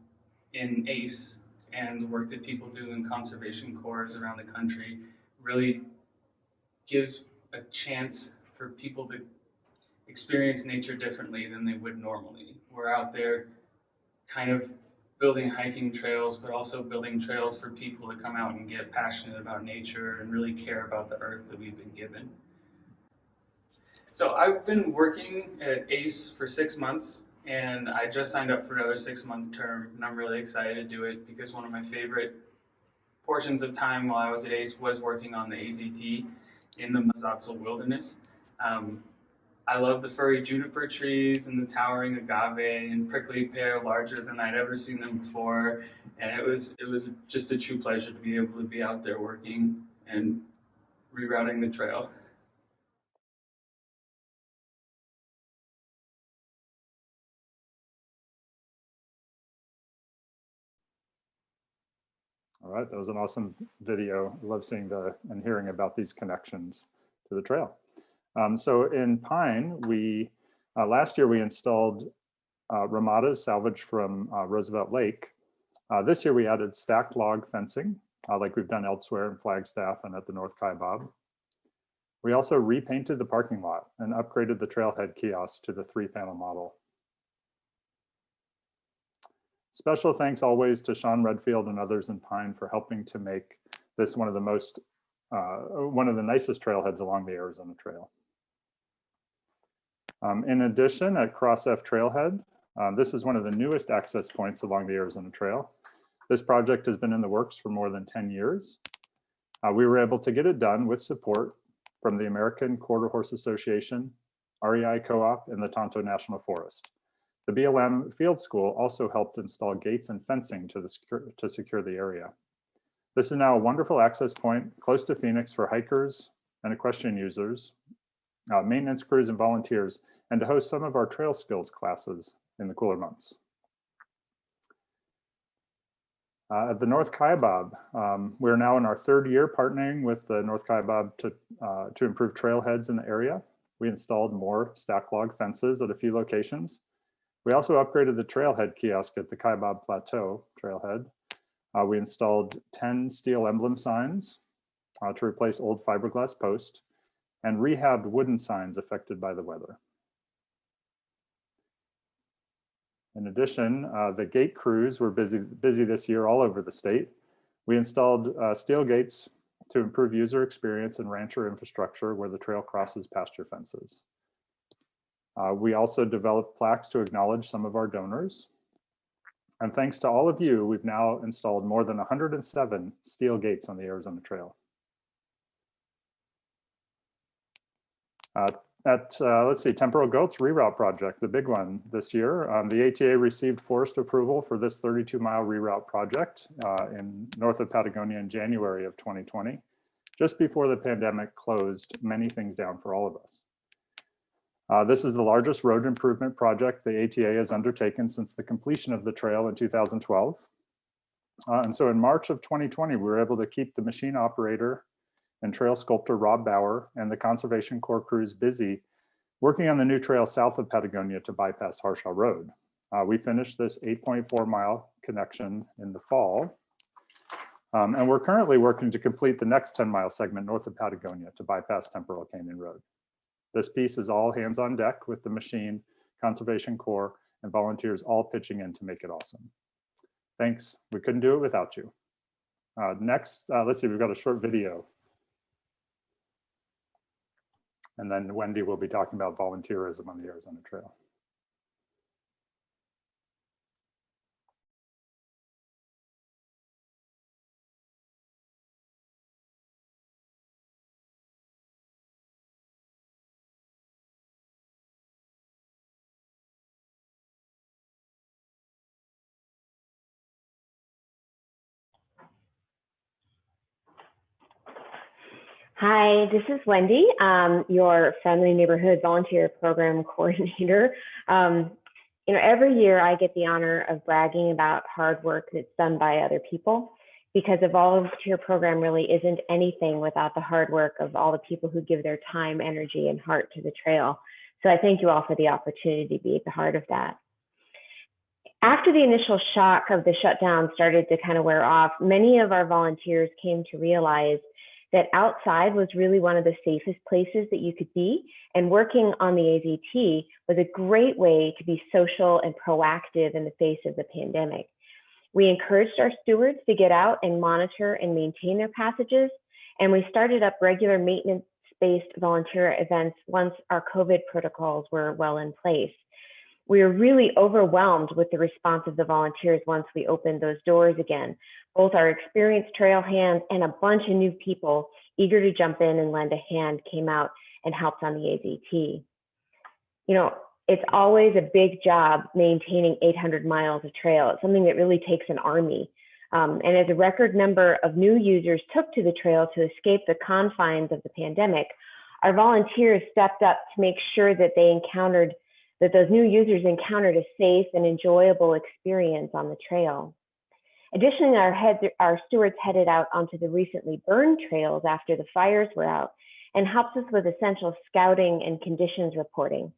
in ACE and the work that people do in conservation corps around the country really gives a chance for people to experience nature differently than they would normally. We're out there kind of building hiking trails, but also building trails for people to come out and get passionate about nature and really care about the earth that we've been given. So I've been working at ACE for 6 months, and I just signed up for another 6-month term, and I'm really excited to do it because one of my favorite portions of time while I was at ACE was working on the ACT in the Mazatzel Wilderness. I love the furry juniper trees and the towering agave and prickly pear larger than I'd ever seen them before, and it was just a true pleasure to be able to be out there working and rerouting the trail. All right, that was an awesome video. I love seeing and hearing about these connections to the trail. So in Pine, last year we installed ramadas salvaged from Roosevelt Lake. This year we added stacked log fencing, like we've done elsewhere in Flagstaff and at the North Kaibab. We also repainted the parking lot and upgraded the trailhead kiosk to the 3-panel model. Special thanks always to Sean Redfield and others in Pine for helping to make this one of the nicest trailheads along the Arizona Trail. In addition, at Crossf Trailhead, this is one of the newest access points along the Arizona Trail. This project has been in the works for more than 10 years. We were able to get it done with support from the American Quarter Horse Association, REI Co-op, and the Tonto National Forest. The BLM Field School also helped install gates and fencing to secure the area. This is now a wonderful access point close to Phoenix for hikers and equestrian users, maintenance crews and volunteers, and to host some of our trail skills classes in the cooler months. At the North Kaibab, we're now in our 3rd year partnering with the North Kaibab to improve trailheads in the area. We installed more stack log fences at a few locations. We also upgraded the trailhead kiosk at the Kaibab Plateau trailhead. We installed 10 steel emblem signs to replace old fiberglass posts and rehabbed wooden signs affected by the weather. In addition, the gate crews were busy this year all over the state. We installed steel gates to improve user experience and rancher infrastructure where the trail crosses pasture fences. We also developed plaques to acknowledge some of our donors. And thanks to all of you, we've now installed more than 107 steel gates on the Arizona Trail. Let's see, Temporal Gulch Reroute project, the big one this year. The ATA received forest approval for this 32-mile reroute project north of Patagonia in January of 2020, just before the pandemic closed many things down for all of us. This is the largest road improvement project the ATA has undertaken since the completion of the trail in 2012. And so in March of 2020, we were able to keep the machine operator and trail sculptor Rob Bauer and the Conservation Corps crews busy working on the new trail south of Patagonia to bypass Harshaw Road. We finished this 8.4-mile connection in the fall. And we're currently working to complete the next 10-mile segment north of Patagonia to bypass Temporal Canyon Road. This piece is all hands on deck with the machine, Conservation Corps, and volunteers all pitching in to make it awesome. Thanks. We couldn't do it without you. Next, let's see, we've got a short video. And then Wendy will be talking about volunteerism on the Arizona Trail. Hi, this is Wendy, your friendly neighborhood volunteer program coordinator. Every year I get the honor of bragging about hard work that's done by other people, because a volunteer program really isn't anything without the hard work of all the people who give their time, energy, and heart to the trail. So I thank you all for the opportunity to be at the heart of that. After the initial shock of the shutdown started to kind of wear off, many of our volunteers came to realize that outside was really one of the safest places that you could be, and working on the AZT was a great way to be social and proactive in the face of the pandemic. We encouraged our stewards to get out and monitor and maintain their passages, and we started up regular maintenance-based volunteer events once our COVID protocols were well in place. We were really overwhelmed with the response of the volunteers once we opened those doors again. Both our experienced trail hands and a bunch of new people eager to jump in and lend a hand came out and helped on the AZT. It's always a big job maintaining 800 miles of trail. It's something that really takes an army. And as a record number of new users took to the trail to escape the confines of the pandemic, our volunteers stepped up to make sure that those new users encountered a safe and enjoyable experience on the trail. Additionally, our stewards headed out onto the recently burned trails after the fires were out and helped us with essential scouting and conditions reporting.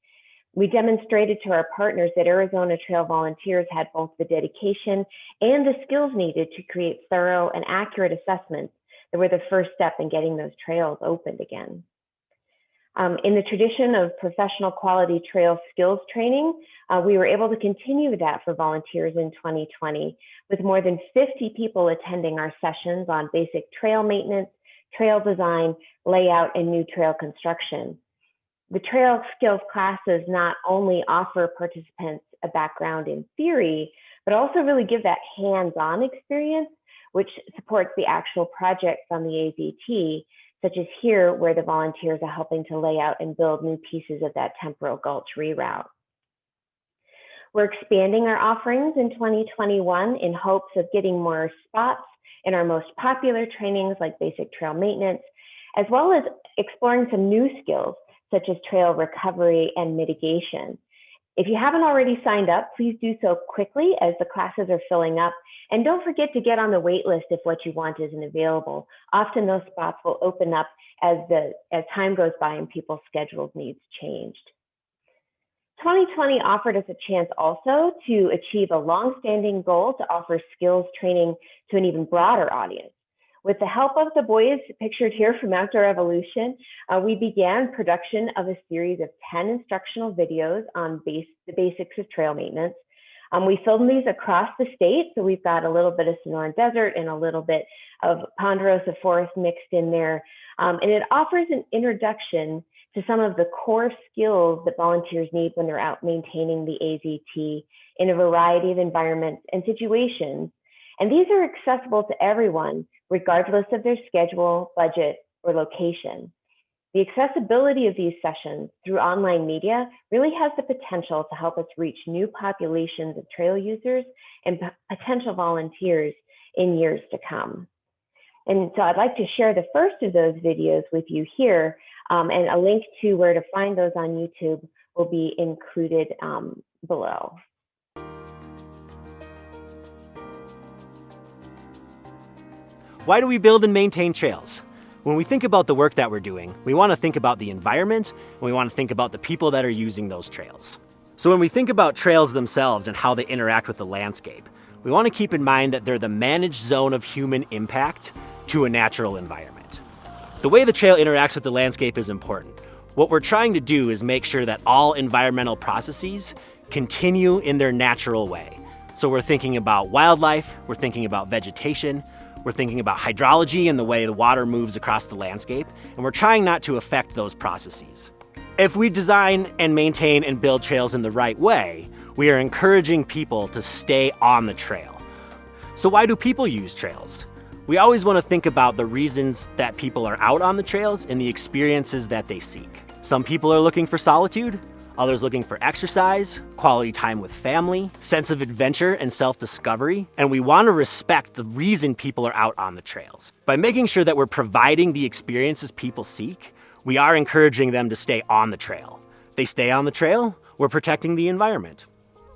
We demonstrated to our partners that Arizona Trail volunteers had both the dedication and the skills needed to create thorough and accurate assessments that were the first step in getting those trails opened again. In the tradition of professional quality trail skills training, we were able to continue that for volunteers in 2020, with more than 50 people attending our sessions on basic trail maintenance, trail design, layout, and new trail construction. The trail skills classes not only offer participants a background in theory, but also really give that hands-on experience, which supports the actual projects on the AZT, such as here, where the volunteers are helping to lay out and build new pieces of that Temporal Gulch reroute. We're expanding our offerings in 2021 in hopes of getting more spots in our most popular trainings like basic trail maintenance, as well as exploring some new skills such as trail recovery and mitigation. If you haven't already signed up, please do so quickly as the classes are filling up. And don't forget to get on the wait list if what you want isn't available. Often those spots will open up as time goes by and people's scheduled needs changed. 2020 offered us a chance also to achieve a long-standing goal to offer skills training to an even broader audience. With the help of the boys pictured here from Outdoor Evolution, we began production of a series of 10 instructional videos on the basics of trail maintenance. We filmed these across the state, so we've got a little bit of Sonoran Desert and a little bit of Ponderosa Forest mixed in there. And it offers an introduction to some of the core skills that volunteers need when they're out maintaining the AZT in a variety of environments and situations. And these are accessible to everyone, regardless of their schedule, budget, or location. The accessibility of these sessions through online media really has the potential to help us reach new populations of trail users and potential volunteers in years to come. And so I'd like to share the first of those videos with you here, and a link to where to find those on YouTube will be included below. Why do we build and maintain trails? When we think about the work that we're doing, we want to think about the environment, and we want to think about the people that are using those trails. So when we think about trails themselves and how they interact with the landscape, we want to keep in mind that they're the managed zone of human impact to a natural environment. The way the trail interacts with the landscape is important. What we're trying to do is make sure that all environmental processes continue in their natural way. So we're thinking about wildlife, we're thinking about vegetation, We're thinking about hydrology and the way the water moves across the landscape, and we're trying not to affect those processes. If we design and maintain and build trails in the right way, we are encouraging people to stay on the trail. So why do people use trails? We always want to think about the reasons that people are out on the trails and the experiences that they seek. Some people are looking for solitude, others looking for exercise, quality time with family, sense of adventure and self-discovery, and we want to respect the reason people are out on the trails. By making sure that we're providing the experiences people seek, we are encouraging them to stay on the trail. They stay on the trail, we're protecting the environment.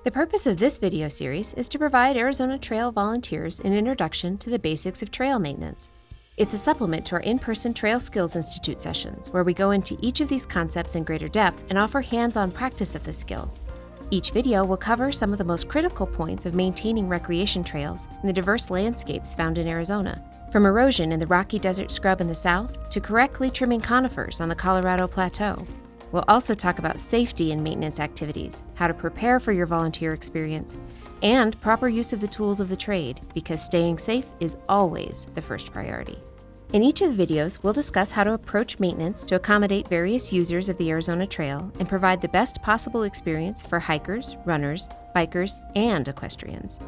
The purpose of this video series is to provide Arizona Trail volunteers an introduction to the basics of trail maintenance. It's a supplement to our in-person Trail Skills Institute sessions, where we go into each of these concepts in greater depth and offer hands-on practice of the skills. Each video will cover some of the most critical points of maintaining recreation trails in the diverse landscapes found in Arizona, from erosion in the Rocky Desert scrub in the south to correctly trimming conifers on the Colorado Plateau. We'll also talk about safety and maintenance activities, how to prepare for your volunteer experience, and proper use of the tools of the trade, because staying safe is always the first priority. In each of the videos, we'll discuss how to approach maintenance to accommodate various users of the Arizona Trail and provide the best possible experience for hikers, runners, bikers, and equestrians.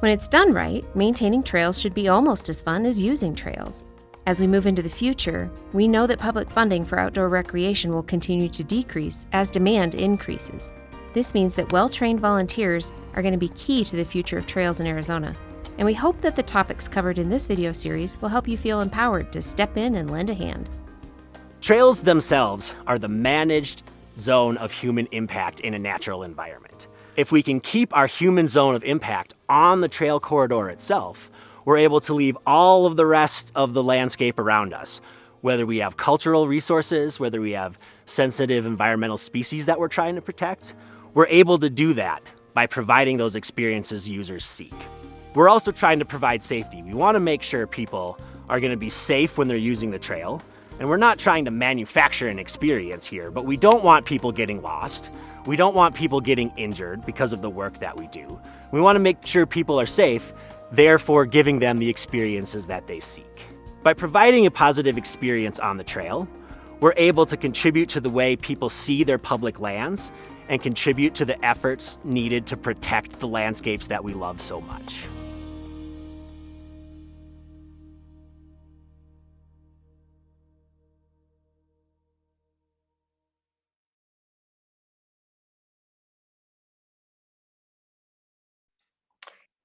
When it's done right, maintaining trails should be almost as fun as using trails. As we move into the future, we know that public funding for outdoor recreation will continue to decrease as demand increases. This means that well-trained volunteers are going to be key to the future of trails in Arizona. And we hope that the topics covered in this video series will help you feel empowered to step in and lend a hand. Trails themselves are the managed zone of human impact in a natural environment. If we can keep our human zone of impact on the trail corridor itself, we're able to leave all of the rest of the landscape around us. Whether we have cultural resources, whether we have sensitive environmental species that we're trying to protect, we're able to do that by providing those experiences users seek. We're also trying to provide safety. We want to make sure people are going to be safe when they're using the trail. And we're not trying to manufacture an experience here, but we don't want people getting lost. We don't want people getting injured because of the work that we do. We want to make sure people are safe, therefore giving them the experiences that they seek. By providing a positive experience on the trail, we're able to contribute to the way people see their public lands and contribute to the efforts needed to protect the landscapes that we love so much.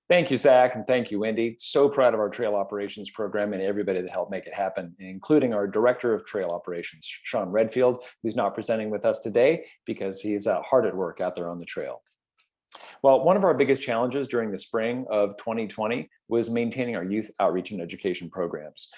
Thank you, Zach, and thank you, Wendy. So proud of our trail operations program and everybody that helped make it happen, including our Director of Trail Operations, Sean Redfield, who's not presenting with us today because he's hard at work out there on the trail. Well, one of our biggest challenges during the spring of 2020 was maintaining our youth outreach and education programs.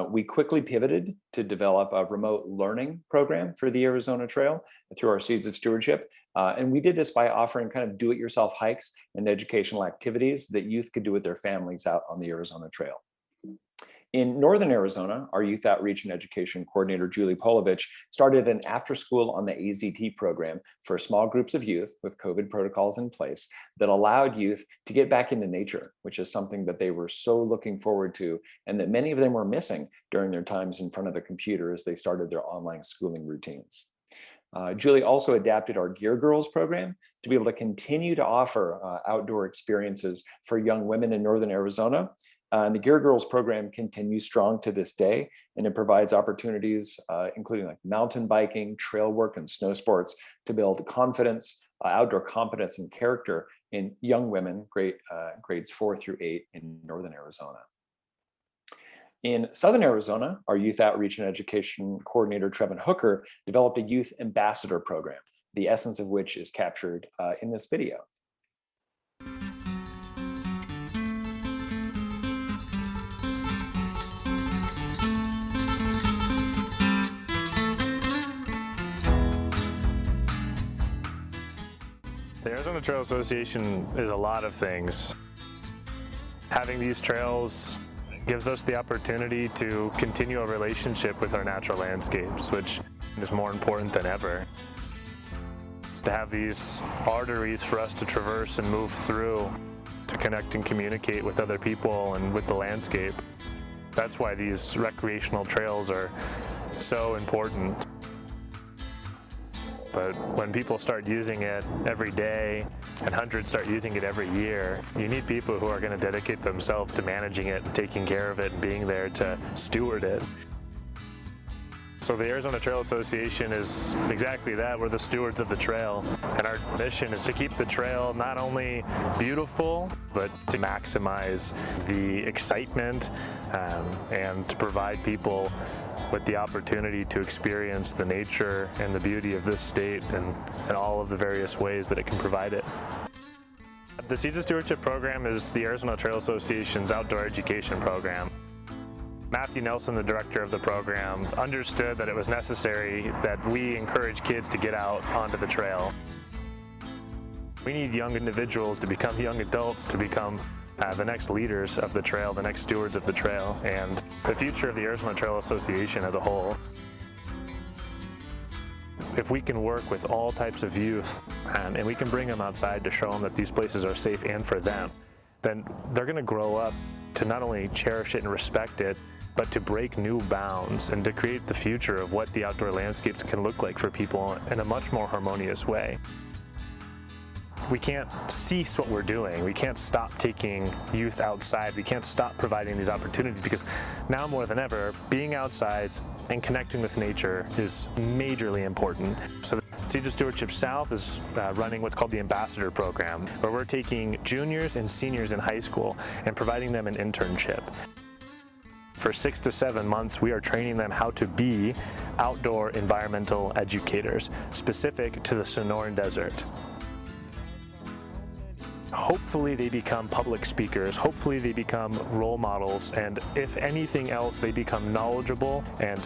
We quickly pivoted to develop a remote learning program for the Arizona Trail through our Seeds of Stewardship. And we did this by offering kind of do-it-yourself hikes and educational activities that youth could do with their families out on the Arizona Trail. In Northern Arizona, our Youth Outreach and Education Coordinator, Julie Polovich, started an after-school on the AZT program for small groups of youth with COVID protocols in place that allowed youth to get back into nature, which is something that they were so looking forward to and that many of them were missing during their times in front of the computer as they started their online schooling routines. Julie also adapted our Gear Girls program to be able to continue to offer outdoor experiences for young women in Northern Arizona. And the Gear Girls program continues strong to this day, and it provides opportunities, including like mountain biking, trail work, and snow sports to build confidence, outdoor competence, and character in young women, grades 4 through 8 in Northern Arizona. In Southern Arizona, our Youth Outreach and Education Coordinator, Trevin Hooker, developed a Youth Ambassador program, the essence of which is captured in this video. The Arizona Trail Association is a lot of things. Having these trails gives us the opportunity to continue a relationship with our natural landscapes, which is more important than ever. To have these arteries for us to traverse and move through to connect and communicate with other people and with the landscape. That's why these recreational trails are so important. But when people start using it every day and hundreds start using it every year, you need people who are going to dedicate themselves to managing it, taking care of it, and being there to steward it. So the Arizona Trail Association is exactly that. We're the stewards of the trail. And our mission is to keep the trail not only beautiful, but to maximize the excitement and to provide people with the opportunity to experience the nature and the beauty of this state and all of the various ways that it can provide it. The Cesa Stewardship program is the Arizona Trail Association's outdoor education program. Matthew Nelson, the director of the program, understood that it was necessary that we encourage kids to get out onto the trail. We need young individuals to become young adults, to become the next leaders of the trail, the next stewards of the trail, and the future of the Arizona Trail Association as a whole. If we can work with all types of youth and we can bring them outside to show them that these places are safe and for them, then they're going to grow up to not only cherish it and respect it, but to break new bounds and to create the future of what the outdoor landscapes can look like for people in a much more harmonious way. We can't cease what we're doing. We can't stop taking youth outside. We can't stop providing these opportunities because now more than ever, being outside and connecting with nature is majorly important. So Cesa Stewardship South is running what's called the Ambassador Program, where we're taking juniors and seniors in high school and providing them an internship. For 6 to 7 months, we are training them how to be outdoor environmental educators, specific to the Sonoran Desert. Hopefully they become public speakers, hopefully they become role models, and if anything else, they become knowledgeable and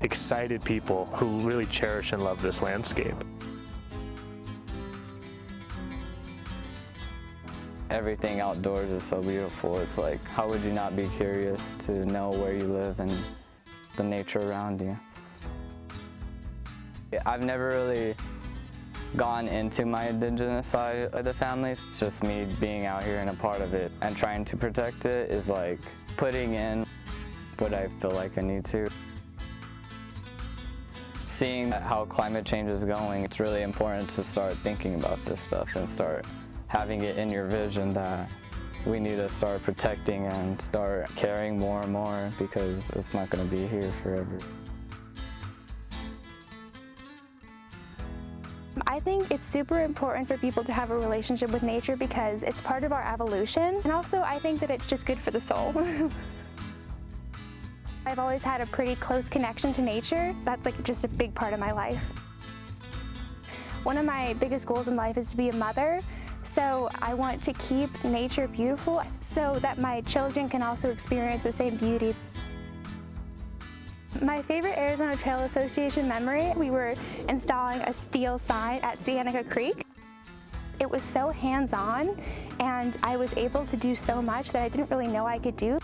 excited people who really cherish and love this landscape. Everything outdoors is so beautiful. It's like, how would you not be curious to know where you live and the nature around you? I've never really gone into my indigenous side of the family. It's just me being out here and a part of it and trying to protect it is like putting in what I feel like I need to. Seeing how climate change is going, it's really important to start thinking about this stuff and start having it in your vision that we need to start protecting and start caring more and more because it's not going to be here forever. I think it's super important for people to have a relationship with nature because it's part of our evolution, and also I think that it's just good for the soul. I've always had a pretty close connection to nature. That's like just a big part of my life. One of my biggest goals in life is to be a mother, so I want to keep nature beautiful so that my children can also experience the same beauty. My favorite Arizona Trail Association memory, we were installing a steel sign at Cienega Creek. It was so hands-on, and I was able to do so much that I didn't really know I could do.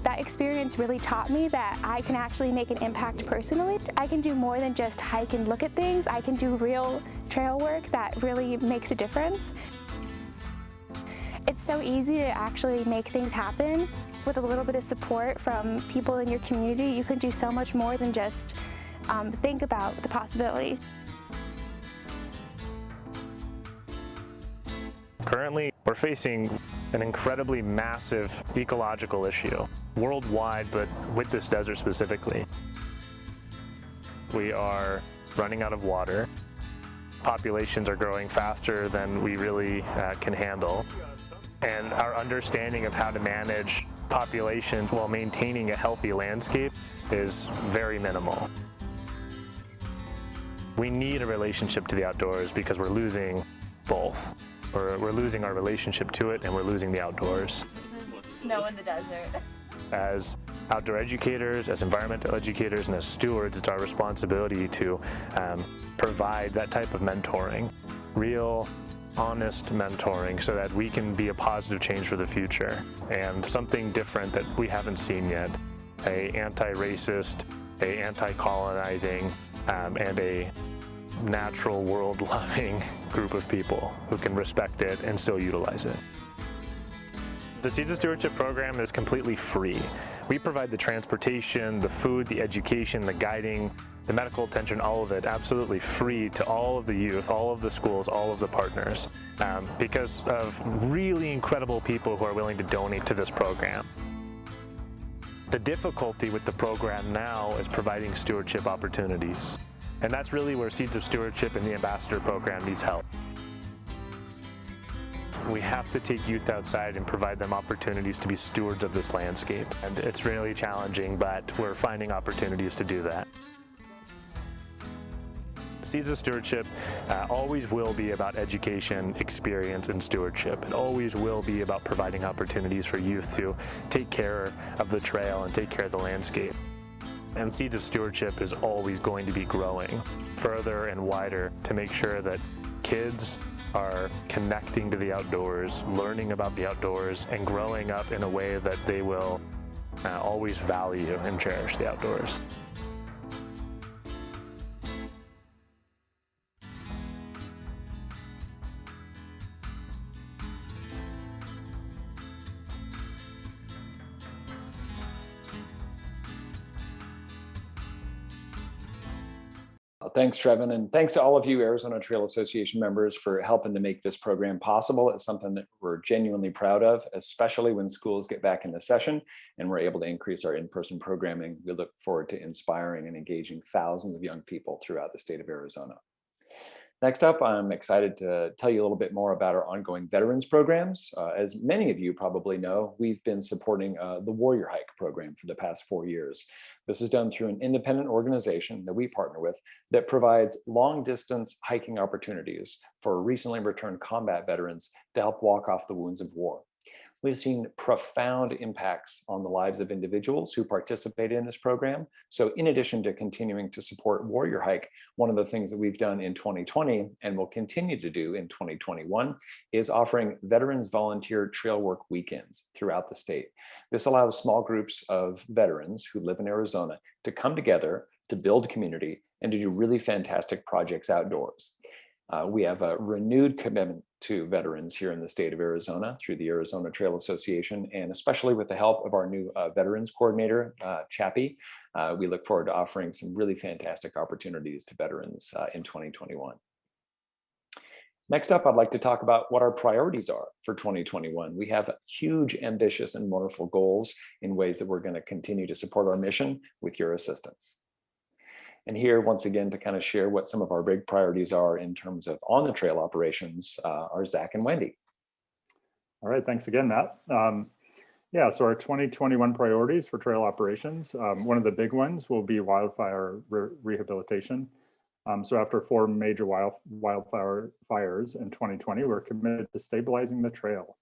That experience really taught me that I can actually make an impact personally. I can do more than just hike and look at things. I can do real trail work that really makes a difference. It's so easy to actually make things happen. With a little bit of support from people in your community, you can do so much more than just think about the possibilities. Currently, we're facing an incredibly massive ecological issue, worldwide, but with this desert specifically. We are running out of water. Populations are growing faster than we really can handle. And our understanding of how to manage populations while maintaining a healthy landscape is very minimal. We need a relationship to the outdoors because we're losing both. We're losing our relationship to it and we're losing the outdoors. Snow in the desert. As outdoor educators, as environmental educators, and as stewards, it's our responsibility to provide that type of mentoring, real, honest mentoring, so that we can be a positive change for the future and something different that we haven't seen yet. A anti-racist, a anti-colonizing, and a natural world-loving group of people who can respect it and still utilize it. The Cesa Stewardship program is completely free. We provide the transportation, the food, the education, the guiding, the medical attention, all of it absolutely free to all of the youth, all of the schools, all of the partners, because of really incredible people who are willing to donate to this program. The difficulty with the program now is providing stewardship opportunities. And that's really where Seeds of Stewardship and the Ambassador program needs help. We have to take youth outside and provide them opportunities to be stewards of this landscape. And it's really challenging, but we're finding opportunities to do that. Seeds of Stewardship always will be about education, experience, and stewardship. It always will be about providing opportunities for youth to take care of the trail and take care of the landscape. And Seeds of Stewardship is always going to be growing further and wider to make sure that kids are connecting to the outdoors, learning about the outdoors, and growing up in a way that they will always value and cherish the outdoors. Thanks, Trevin, and thanks to all of you Arizona Trail Association members for helping to make this program possible. It's something that we're genuinely proud of, especially when schools get back into session and we're able to increase our in-person programming. We look forward to inspiring and engaging thousands of young people throughout the state of Arizona. Next up, I'm excited to tell you a little bit more about our ongoing veterans programs. As many of you probably know, we've been supporting the Warrior Hike program for the past 4 years. This is done through an independent organization that we partner with that provides long distance hiking opportunities for recently returned combat veterans to help walk off the wounds of war. We've seen profound impacts on the lives of individuals who participate in this program. So in addition to continuing to support Warrior Hike, one of the things that we've done in 2020 and will continue to do in 2021 is offering veterans volunteer trail work weekends throughout the state. This allows small groups of veterans who live in Arizona to come together to build community and to do really fantastic projects outdoors. We have a renewed commitment to veterans here in the state of Arizona through the Arizona Trail Association, and especially with the help of our new veterans coordinator, Chappie. We look forward to offering some really fantastic opportunities to veterans in 2021. Next up, I'd like to talk about what our priorities are for 2021. We have huge, ambitious, and wonderful goals in ways that we're going to continue to support our mission with your assistance. And here, once again, to kind of share what some of our big priorities are in terms of on the trail operations are Zach and Wendy. All right, thanks again, Matt. Yeah, so our 2021 priorities for trail operations, one of the big ones will be wildfire rehabilitation. So after 4 major wildfire fires in 2020, we're committed to stabilizing the trail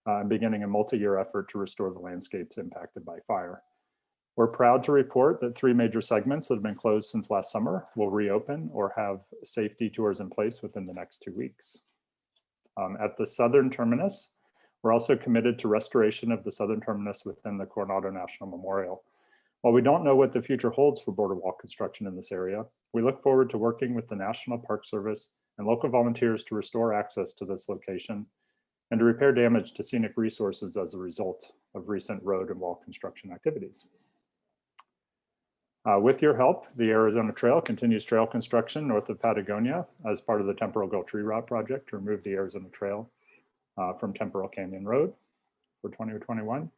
and beginning a multi-year effort to restore the landscapes impacted by fire. We're proud to report that 3 major segments that have been closed since last summer will reopen or have safety tours in place within the next 2 weeks. At the Southern Terminus, we're also committed to restoration of the Southern Terminus within the Coronado National Memorial. While we don't know what the future holds for border wall construction in this area, we look forward to working with the National Park Service and local volunteers to restore access to this location and to repair damage to scenic resources as a result of recent road and wall construction activities. With your help, the Arizona Trail continues trail construction north of Patagonia as part of the Temporal Gulch Reroute project to remove the Arizona Trail from Temporal Canyon Road for 2021.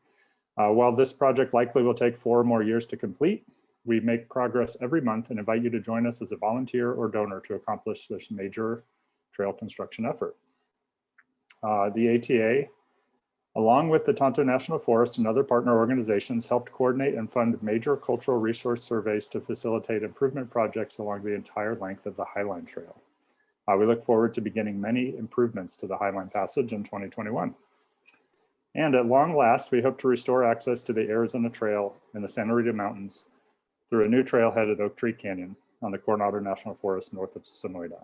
While this project likely will take 4 more years to complete, we make progress every month and invite you to join us as a volunteer or donor to accomplish this major trail construction effort. The ATA, along with the Tonto National Forest and other partner organizations, helped coordinate and fund major cultural resource surveys to facilitate improvement projects along the entire length of the Highline Trail. We look forward to beginning many improvements to the Highline Passage in 2021. And at long last, we hope to restore access to the Arizona Trail in the Santa Rita Mountains through a new trailhead at Oak Tree Canyon on the Coronado National Forest north of Sonoyta.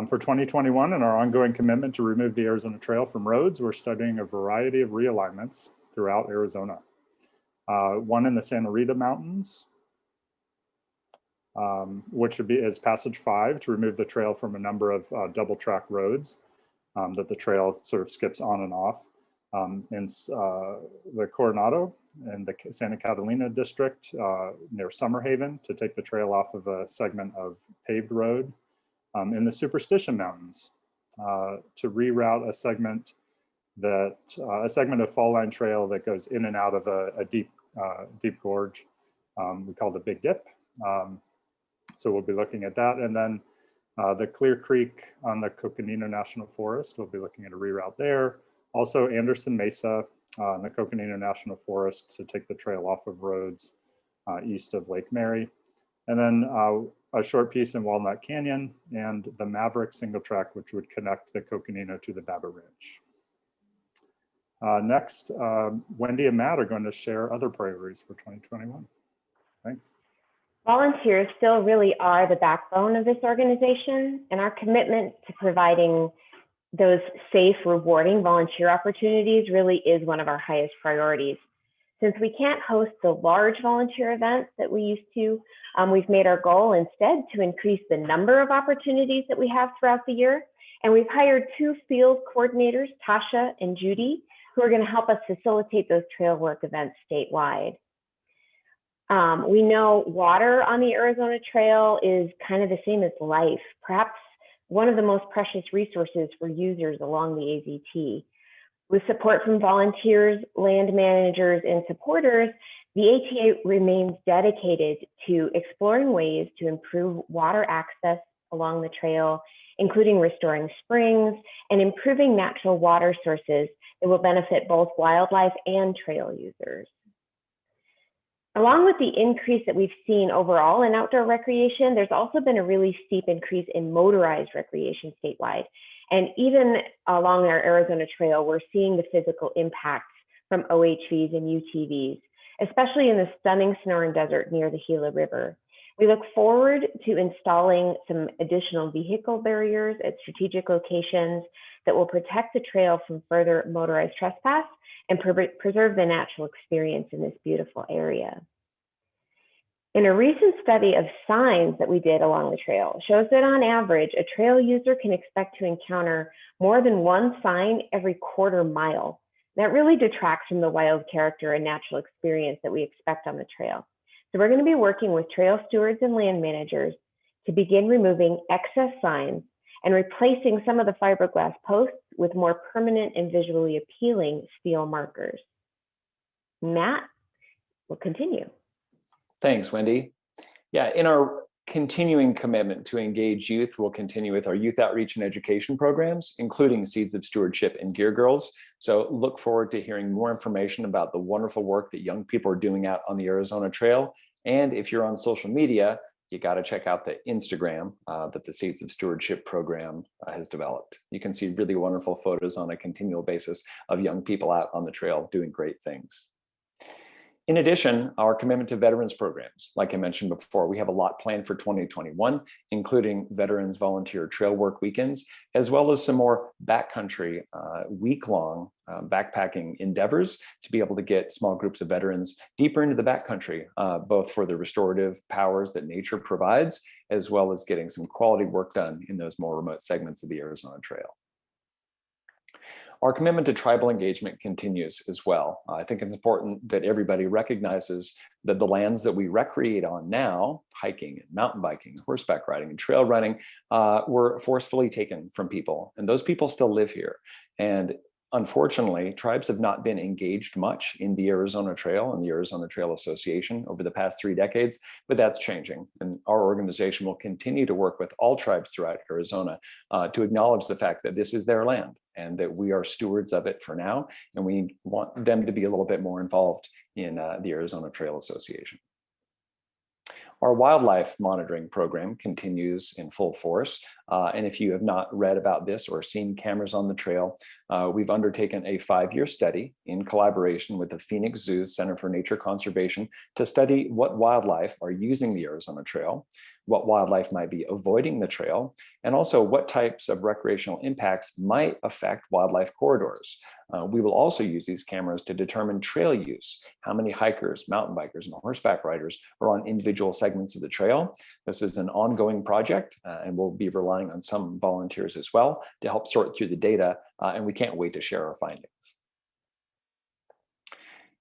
For 2021 and our ongoing commitment to remove the Arizona Trail from roads, we're studying a variety of realignments throughout Arizona. One in the Santa Rita Mountains, which would be as Passage 5 to remove the trail from a number of double track roads. that the trail sort of skips on and off. In the Coronado and the Santa Catalina district near Summerhaven to take the trail off of a segment of paved road. In the Superstition Mountains to reroute a segment of fall line trail that goes in and out of a deep gorge. We call the Big Dip. So we'll be looking at that. And then the Clear Creek on the Coconino National Forest, we'll be looking at a reroute there. Also Anderson Mesa in the Coconino National Forest to take the trail off of roads east of Lake Mary. And then a short piece in Walnut Canyon and the Maverick Singletrack, which would connect the Coconino to the Babbitt Ridge. Next, Wendy and Matt are going to share other priorities for 2021. Thanks. Volunteers still really are the backbone of this organization, and our commitment to providing those safe, rewarding volunteer opportunities really is one of our highest priorities. Since we can't host the large volunteer events that we used to, we've made our goal instead to increase the number of opportunities that we have throughout the year. And we've hired 2 field coordinators, Tasha and Judy, who are going to help us facilitate those trail work events statewide. We know water on the Arizona Trail is kind of the same as life, perhaps one of the most precious resources for users along the AZT. With support from volunteers, land managers, and supporters, the ATA remains dedicated to exploring ways to improve water access along the trail, including restoring springs and improving natural water sources that will benefit both wildlife and trail users. Along with the increase that we've seen overall in outdoor recreation, there's also been a really steep increase in motorized recreation statewide. And even along our Arizona Trail, we're seeing the physical impacts from OHVs and UTVs, especially in the stunning Sonoran Desert near the Gila River. We look forward to installing some additional vehicle barriers at strategic locations that will protect the trail from further motorized trespass and preserve the natural experience in this beautiful area. In a recent study of signs that we did along the trail, shows that on average, a trail user can expect to encounter more than 1 sign every quarter mile. That really detracts from the wild character and natural experience that we expect on the trail. So we're going to be working with trail stewards and land managers to begin removing excess signs and replacing some of the fiberglass posts with more permanent and visually appealing steel markers. Matt will continue. Thanks, Wendy. Yeah, in our continuing commitment to engage youth, we'll continue with our youth outreach and education programs, including Seeds of Stewardship and Gear Girls. So look forward to hearing more information about the wonderful work that young people are doing out on the Arizona Trail. And if you're on social media, you got to check out the Instagram that the Seeds of Stewardship program has developed. You can see really wonderful photos on a continual basis of young people out on the trail doing great things. In addition, our commitment to veterans programs, like I mentioned before, we have a lot planned for 2021, including Veterans Volunteer Trail Work Weekends, as well as some more backcountry week-long backpacking endeavors to be able to get small groups of veterans deeper into the backcountry, both for the restorative powers that nature provides, as well as getting some quality work done in those more remote segments of the Arizona Trail. Our commitment to tribal engagement continues as well. I think it's important that everybody recognizes that the lands that we recreate on now, hiking, mountain biking, horseback riding, and trail running, were forcefully taken from people. And those people still live here. And unfortunately, tribes have not been engaged much in the Arizona Trail and the Arizona Trail Association over the past 3 decades, but that's changing. And our organization will continue to work with all tribes throughout Arizona to acknowledge the fact that this is their land and that we are stewards of it for now. And we want them to be a little bit more involved in the Arizona Trail Association. Our wildlife monitoring program continues in full force. And if you have not read about this or seen cameras on the trail, we've undertaken a 5-year study in collaboration with the Phoenix Zoo Center for Nature Conservation to study what wildlife are using the Arizona Trail, what wildlife might be avoiding the trail, and also what types of recreational impacts might affect wildlife corridors. We will also use these cameras to determine trail use, how many hikers, mountain bikers, and horseback riders are on individual segments of the trail. This is an ongoing project, and we'll be relying relying on some volunteers as well to help sort through the data, and we can't wait to share our findings.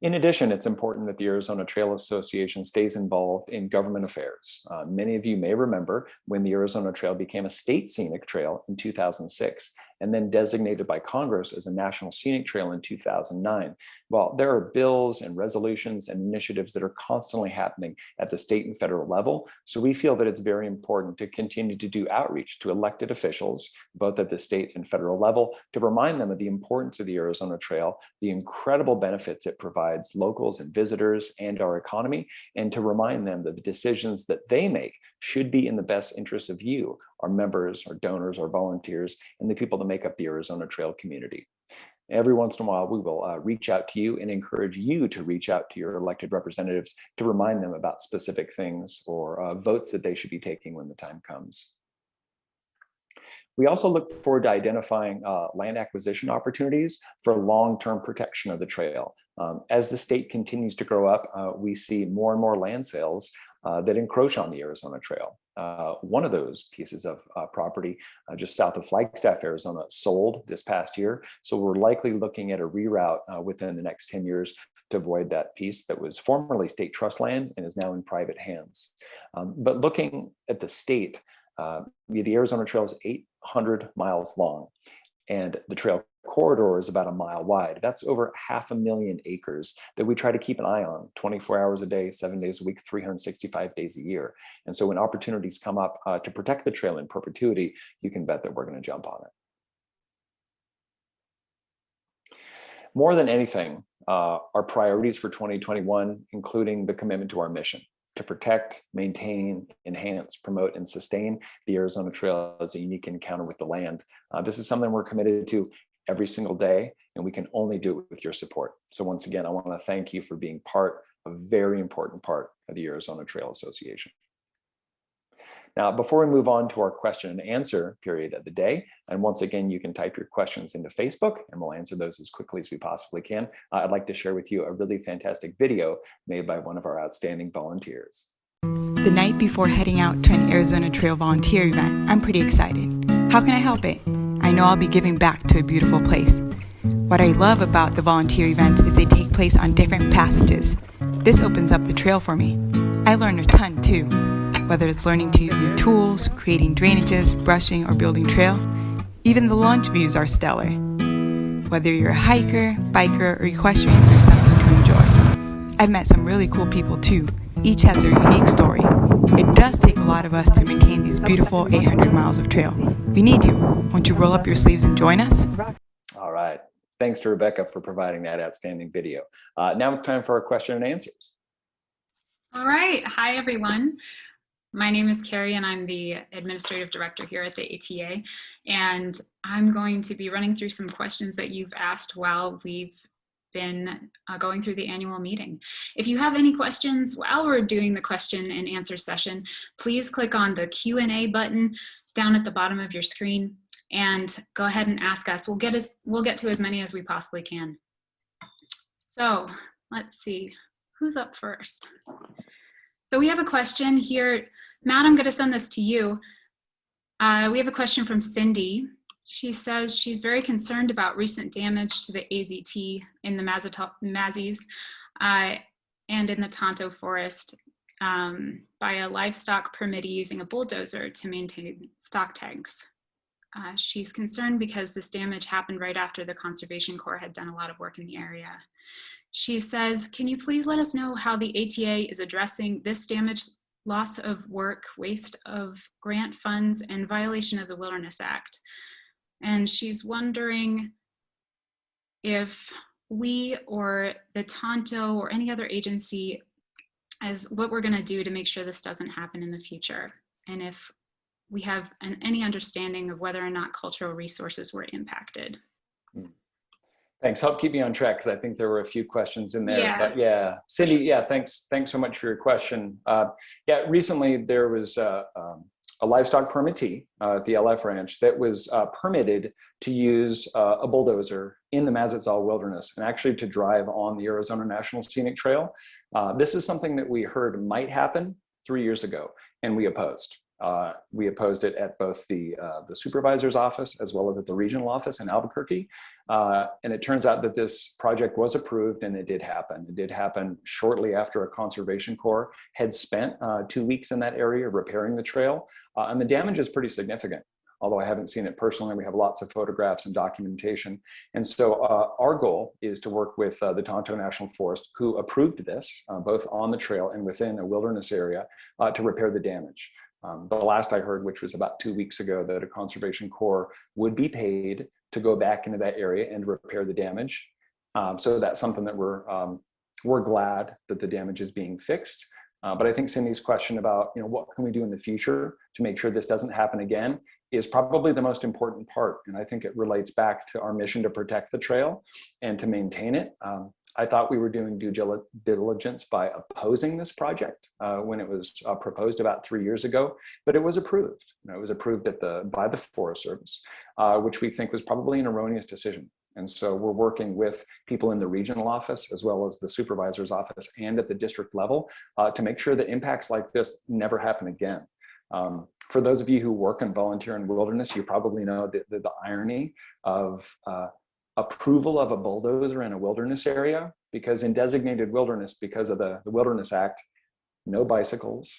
In addition, it's important that the Arizona Trail Association stays involved in government affairs. Many of you may remember when the Arizona Trail became a state scenic trail in 2006, and then designated by Congress as a national scenic trail in 2009. Well, there are bills and resolutions and initiatives that are constantly happening at the state and federal level. So we feel that it's very important to continue to do outreach to elected officials, both at the state and federal level, to remind them of the importance of the Arizona Trail, the incredible benefits it provides locals and visitors and our economy, and to remind them that the decisions that they make should be in the best interest of you, our members, our donors, our volunteers, and the people that make up the Arizona Trail community. Every once in a while, we will reach out to you and encourage you to reach out to your elected representatives to remind them about specific things or votes that they should be taking when the time comes. We also look forward to identifying land acquisition opportunities for long-term protection of the trail. As the state continues to grow up, we see more and more land sales that encroach on the Arizona Trail. One of those pieces of property just south of Flagstaff, Arizona, sold this past year. So we're likely looking at a reroute within the next 10 years to avoid that piece that was formerly state trust land and is now in private hands. But looking at the state, the Arizona Trail is 800 miles long, and the trail corridor is about a mile wide. That's over 500,000 acres that we try to keep an eye on 24 hours a day, 7 days a week, 365 days a year. And so when opportunities come up to protect the trail in perpetuity, you can bet that we're going to jump on it. More than anything, our priorities for 2021, including the commitment to our mission, to protect, maintain, enhance, promote, and sustain the Arizona Trail as a unique encounter with the land. This is something we're committed to every single day, and we can only do it with your support. So once again, I want to thank you for being a very important part of the Arizona Trail Association. Now, before we move on to our question and answer period of the day, and once again, you can type your questions into Facebook and we'll answer those as quickly as we possibly can. I'd like to share with you a really fantastic video made by one of our outstanding volunteers. The night before heading out to an Arizona Trail volunteer event, I'm pretty excited. How can I help it? I know I'll be giving back to a beautiful place. What I love about the volunteer events is they take place on different passages. This opens up the trail for me. I learned a ton too, whether it's learning to use new tools, creating drainages, brushing, or building trail. Even the launch views are stellar. Whether you're a hiker, biker, or equestrian, there's something to enjoy. I've met some really cool people too. Each has their unique story. It does take a lot of us to maintain these beautiful 800 miles of trail. We need you. Won't you roll up your sleeves and join us? All right. Thanks to Rebecca for providing that outstanding video. Now it's time for our question and answers. All right. Hi, everyone. My name is Carrie, and I'm the Administrative Director here at the ATA. And I'm going to be running through some questions that you've asked while we've been going through the annual meeting. If you have any questions while we're doing the question and answer session, please click on the Q&A button down at the bottom of your screen and go ahead and ask us. We'll get to as many as we possibly can. So let's see, who's up first? So we have a question here. Matt, I'm going to send this to you. We have a question from Cindy. She says she's very concerned about recent damage to the AZT in the Mazzies and in the Tonto Forest by a livestock permittee using a bulldozer to maintain stock tanks. She's concerned because this damage happened right after the Conservation Corps had done a lot of work in the area. She says, can you please let us know how the ATA is addressing this damage, loss of work, waste of grant funds, and violation of the Wilderness Act? And she's wondering if we or the Tonto or any other agency as what we're going to do to make sure this doesn't happen in the future, and if we have any understanding of whether or not cultural resources were impacted. Thanks. Help keep me on track because I think there were a few questions in there. Yeah. But yeah, Cindy, yeah, thanks so much for your question. Yeah, recently there was a livestock permittee at the LF Ranch that was permitted to use a bulldozer in the Mazatzal Wilderness and actually to drive on the Arizona National Scenic Trail. This is something that we heard might happen 3 years ago and we opposed. We opposed it at both the supervisor's office as well as at the regional office in Albuquerque. And it turns out that this project was approved, and it did happen. It did happen shortly after a conservation corps had spent 2 weeks in that area repairing the trail. And the damage is pretty significant. Although I haven't seen it personally, we have lots of photographs and documentation. And so our goal is to work with the Tonto National Forest, who approved this, both on the trail and within a wilderness area, to repair the damage. The last I heard, which was about 2 weeks ago, that a conservation corps would be paid to go back into that area and repair the damage. So that's something that we're glad that the damage is being fixed. But I think Cindy's question about, what can we do in the future to make sure this doesn't happen again is probably the most important part. And I think it relates back to our mission to protect the trail and to maintain it. I thought we were doing due diligence by opposing this project when it was proposed about 3 years ago, but it was approved. It was approved by the Forest Service, which we think was probably an erroneous decision. And so we're working with people in the regional office as well as the supervisor's office and at the district level to make sure that impacts like this never happen again. For those of you who work and volunteer in wilderness, you probably know the irony of approval of a bulldozer in a wilderness area, because in designated wilderness, because of the Wilderness Act, no bicycles,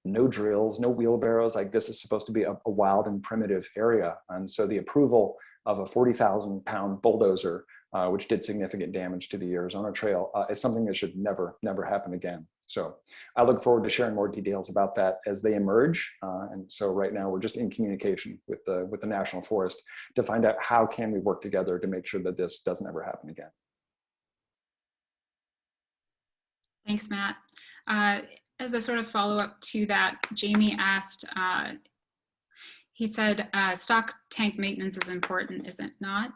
no drills, no wheelbarrows. Like, this is supposed to be a wild and primitive area. And so the approval of a 40,000-pound bulldozer, which did significant damage to the Arizona Trail, is something that should never happen again. So I look forward to sharing more details about that as they emerge. And so right now we're just in communication with the National Forest to find out how can we work together to make sure that this doesn't ever happen again. Thanks, Matt. As a sort of follow-up to that, Jamie asked, he said, stock tank maintenance is important, is it not?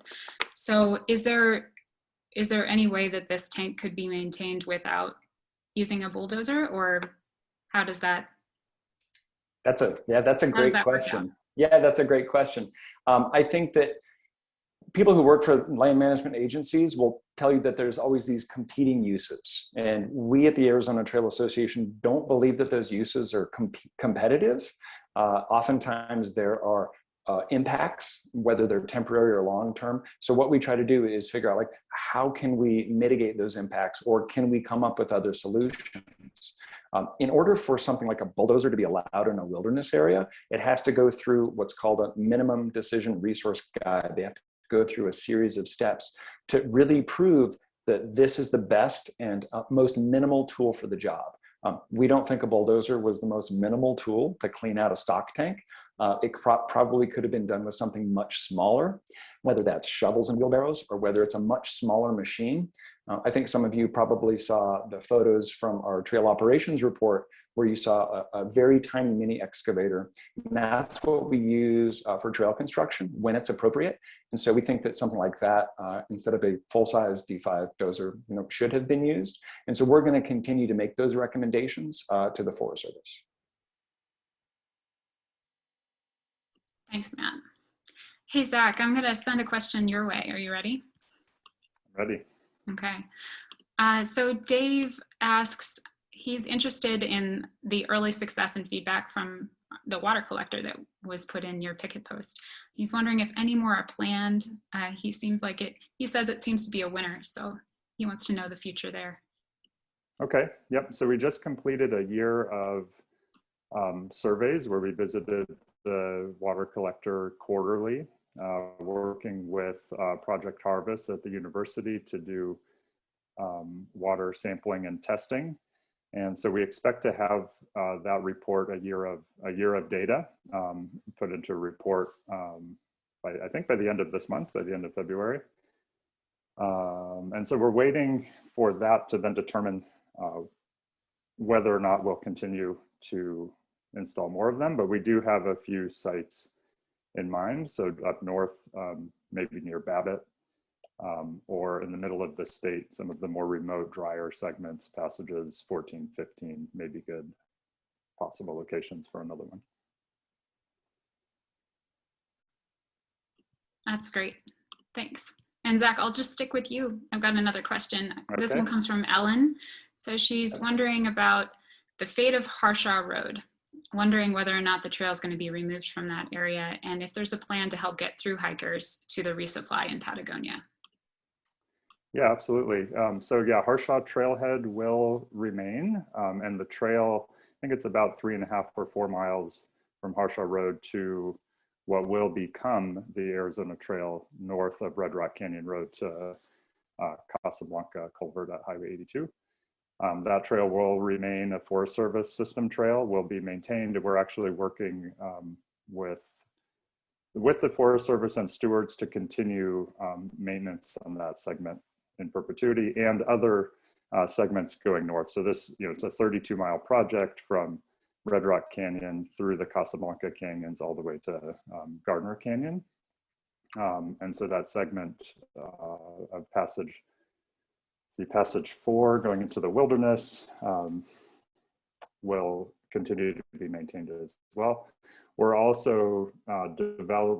So is there any way that this tank could be maintained without using a bulldozer, or how does that? That's a great question. Yeah, that's a great question. I think that people who work for land management agencies will tell you that there's always these competing uses. And we at the Arizona Trail Association don't believe that those uses are competitive. Oftentimes there are impacts, whether they're temporary or long-term. So what we try to do is figure out, like, how can we mitigate those impacts, or can we come up with other solutions? In order for something like a bulldozer to be allowed in a wilderness area, it has to go through what's called a minimum decision resource guide. They have to go through a series of steps to really prove that this is the best and most minimal tool for the job. We don't think a bulldozer was the most minimal tool to clean out a stock tank. It probably could have been done with something much smaller, whether that's shovels and wheelbarrows or whether it's a much smaller machine. I think some of you probably saw the photos from our trail operations report where you saw a very tiny mini excavator. And that's what we use for trail construction when it's appropriate. And so we think that something like that, instead of a full-size D5 dozer, should have been used. And so we're going to continue to make those recommendations to the Forest Service. Thanks, Matt. Hey, Zach, I'm going to send a question your way. Are you ready? Ready. Okay. So Dave asks, he's interested in the early success and feedback from the water collector that was put in your picket post. He's wondering if any more are planned. He says it seems to be a winner, so he wants to know the future there. Okay, yep. So we just completed a year of surveys where we visited the water collector quarterly, working with Project Harvest at the university to do water sampling and testing. And so we expect to have that report, a year of data, put into a report I think by the end of this month, by the end of February. And so we're waiting for that to then determine whether or not we'll continue to install more of them, but we do have a few sites in mind. So up north, maybe near Babbitt, or in the middle of the state, some of the more remote, drier segments, passages 14, 15 may be good possible locations for another one. That's great. Thanks. And Zach, I'll just stick with you. I've got another question. Okay. This one comes from Ellen. So she's wondering about the fate of Harshaw Road. wondering whether or not the trail is going to be removed from that area, and if there's a plan to help get through hikers to the resupply in Patagonia. Yeah, absolutely. So yeah, Harshaw Trailhead will remain, and the trail, I think it's about 3.5 or 4 miles from Harshaw Road to what will become the Arizona Trail north of Red Rock Canyon Road to Casablanca Culvert at Highway 82. That trail will remain a Forest Service system trail, will be maintained. We're actually working with the Forest Service and stewards to continue maintenance on that segment in perpetuity, and other segments going north. So this, it's a 32-mile project from Red Rock Canyon through the Casablanca Canyons all the way to Gardner Canyon. And so that segment of passage 4 going into the wilderness will continue to be maintained as well. We're also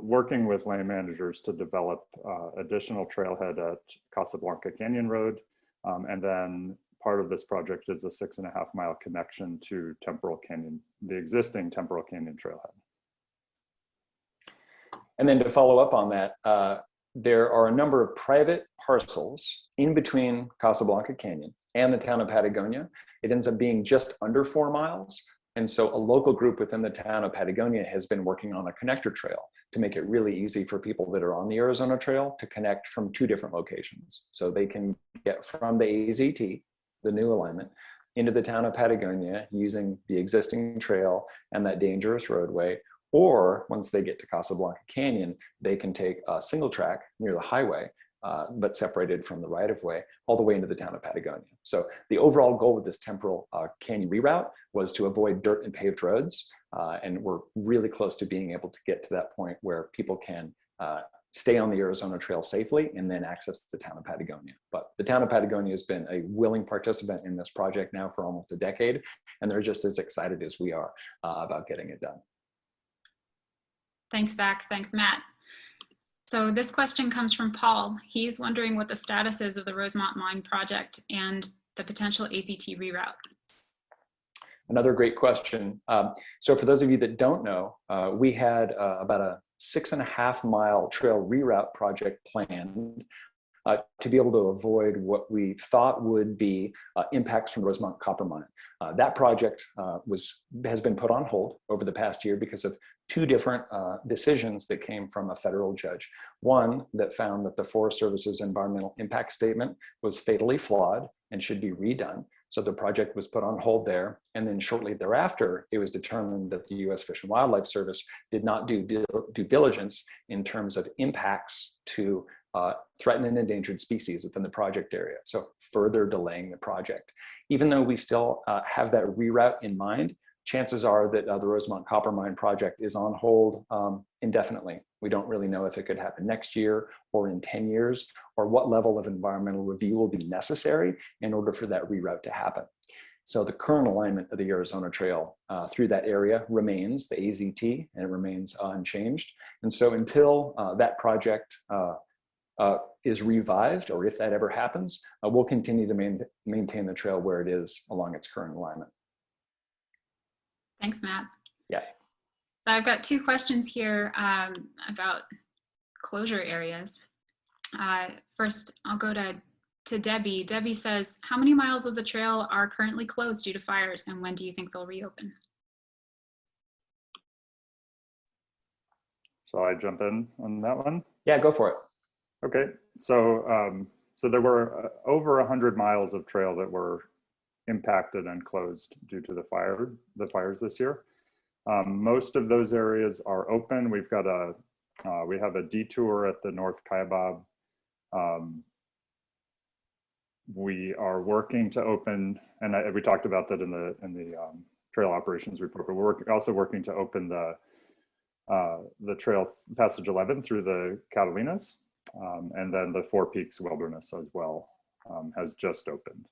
working with land managers to develop additional trailhead at Casablanca Canyon Road. And then part of this project is a 6.5-mile connection to Temporal Canyon, the existing Temporal Canyon trailhead. And then to follow up on that, there are a number of private parcels in between Casablanca Canyon and the town of Patagonia. It ends up being just under 4 miles. And so a local group within the town of Patagonia has been working on a connector trail to make it really easy for people that are on the Arizona Trail to connect from 2 different locations. So they can get from the AZT, the new alignment, into the town of Patagonia using the existing trail and that dangerous roadway. Or once they get to Casablanca Canyon, they can take a single track near the highway, but separated from the right-of-way, all the way into the town of Patagonia. So the overall goal with this Temporal Canyon reroute was to avoid dirt and paved roads. And we're really close to being able to get to that point where people can stay on the Arizona Trail safely and then access the town of Patagonia. But the town of Patagonia has been a willing participant in this project now for almost a decade, and they're just as excited as we are about getting it done. Thanks, Zach. Thanks, Matt. So this question comes from Paul. He's wondering what the status is of the Rosemont Mine project and the potential AZT reroute. Another great question. So for those of you that don't know, we had about a 6.5-mile trail reroute project planned to be able to avoid what we thought would be impacts from the Rosemont copper mine. That project has been put on hold over the past year because of 2 different decisions that came from a federal judge. One that found that the Forest Service's environmental impact statement was fatally flawed and should be redone. So the project was put on hold there. And then shortly thereafter, it was determined that the U.S. Fish and Wildlife Service did not do due diligence in terms of impacts to threatened and endangered species within the project area. So further delaying the project. Even though we still have that reroute in mind, chances are that the Rosemont Copper Mine project is on hold indefinitely. We don't really know if it could happen next year or in 10 years, or what level of environmental review will be necessary in order for that reroute to happen. So the current alignment of the Arizona Trail through that area remains the AZT, and it remains unchanged. And so until that project is revived, or if that ever happens, we'll continue to maintain the trail where it is along its current alignment. Thanks, Matt. Yeah. So I've got 2 questions here about closure areas. First, I'll go to Debbie. Debbie says, how many miles of the trail are currently closed due to fires, and when do you think they'll reopen? Shall I jump in on that one? Yeah, go for it. Okay, so so there were over 100 miles of trail that were impacted and closed due to the fires this year. Most of those areas are open. We've got we have a detour at the North Kaibab. We are working to open, and we talked about that in the trail operations report, but we're also working to open the trail passage 11 through the Catalinas, and then the Four Peaks Wilderness as well has just opened.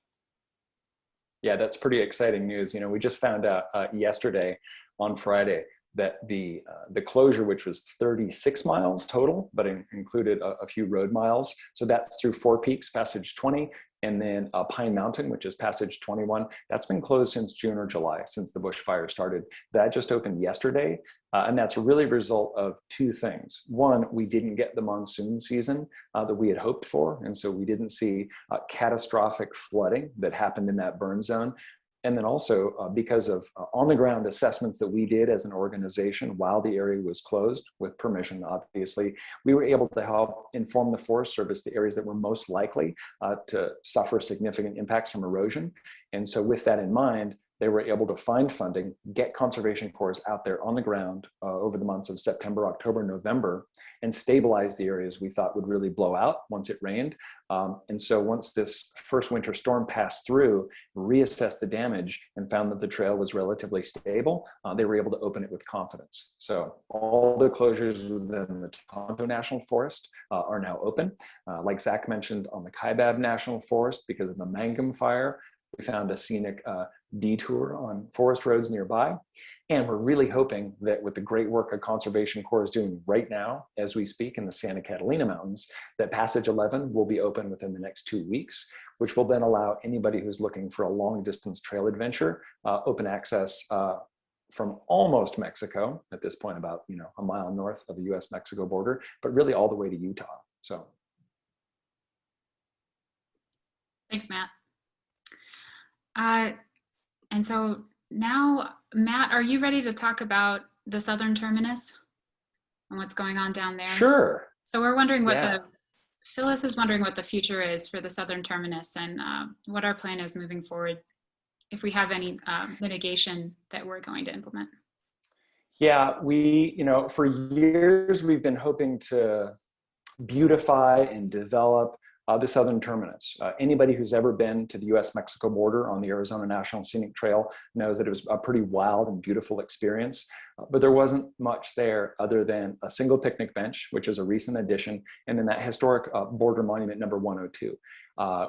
Yeah, that's pretty exciting news. You know, we just found out yesterday on Friday that the closure, which was 36 miles total, but included a few road miles. So that's through Four Peaks, Passage 20, and then Pine Mountain, which is Passage 21. That's been closed since June or July, since the bushfire started. That just opened yesterday. And that's really a result of two things. One, we didn't get the monsoon season that we had hoped for. And so we didn't see catastrophic flooding that happened in that burn zone. And then also because of on-the-ground assessments that we did as an organization while the area was closed, with permission, obviously, we were able to help inform the Forest Service the areas that were most likely to suffer significant impacts from erosion. And so with that in mind, they were able to find funding, get conservation corps out there on the ground over the months of September, October, November, and stabilize the areas we thought would really blow out once it rained. And so once this first winter storm passed through, reassessed the damage and found that the trail was relatively stable, they were able to open it with confidence. So all the closures within the Tonto National Forest are now open. Like Zach mentioned, on the Kaibab National Forest, because of the Mangum fire, we found a scenic detour on forest roads nearby. And we're really hoping that with the great work a Conservation Corps is doing right now, as we speak, in the Santa Catalina Mountains, that Passage 11 will be open within the next 2 weeks, which will then allow anybody who's looking for a long distance trail adventure, open access from almost Mexico, at this point about a mile north of the US-Mexico border, but really all the way to Utah. So. Thanks, Matt. And so now, Matt, are you ready to talk about the Southern Terminus and what's going on down there? Sure. So we're wondering what Phyllis is wondering what the future is for the Southern Terminus and what our plan is moving forward, if we have any mitigation that we're going to implement. Yeah, for years, we've been hoping to beautify and develop the Southern Terminus. Anybody who's ever been to the US-Mexico border on the Arizona National Scenic Trail knows that it was a pretty wild and beautiful experience, but there wasn't much there other than a single picnic bench, which is a recent addition, and then that historic border monument number 102.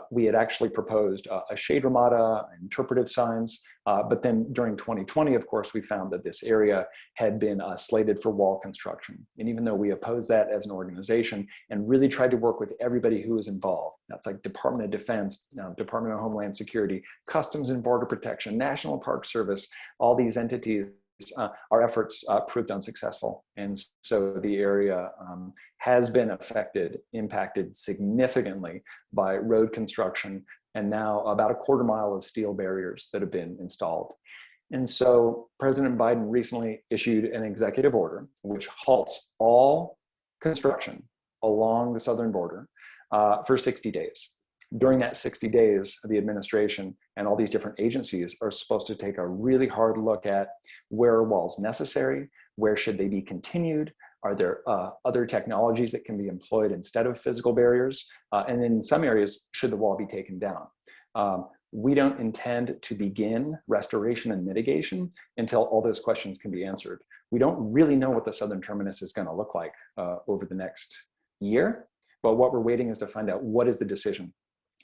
We had actually proposed a shade ramada, interpretive signs, but then during 2020, of course, we found that this area had been slated for wall construction. And even though we opposed that as an organization and really tried to work with everybody who was involved, that's like Department of Defense, Department of Homeland Security, Customs and Border Protection, National Park Service, all these entities, our efforts proved unsuccessful. And so the area has been impacted significantly by road construction, and now about a quarter mile of steel barriers that have been installed. And so President Biden recently issued an executive order which halts all construction along the southern border for 60 days. During that 60 days, the administration and all these different agencies are supposed to take a really hard look at where are walls necessary, where should they be continued, are there other technologies that can be employed instead of physical barriers, and in some areas, should the wall be taken down? We don't intend to begin restoration and mitigation until all those questions can be answered. We don't really know what the Southern Terminus is going to look like over the next year, but what we're waiting is to find out what is the decision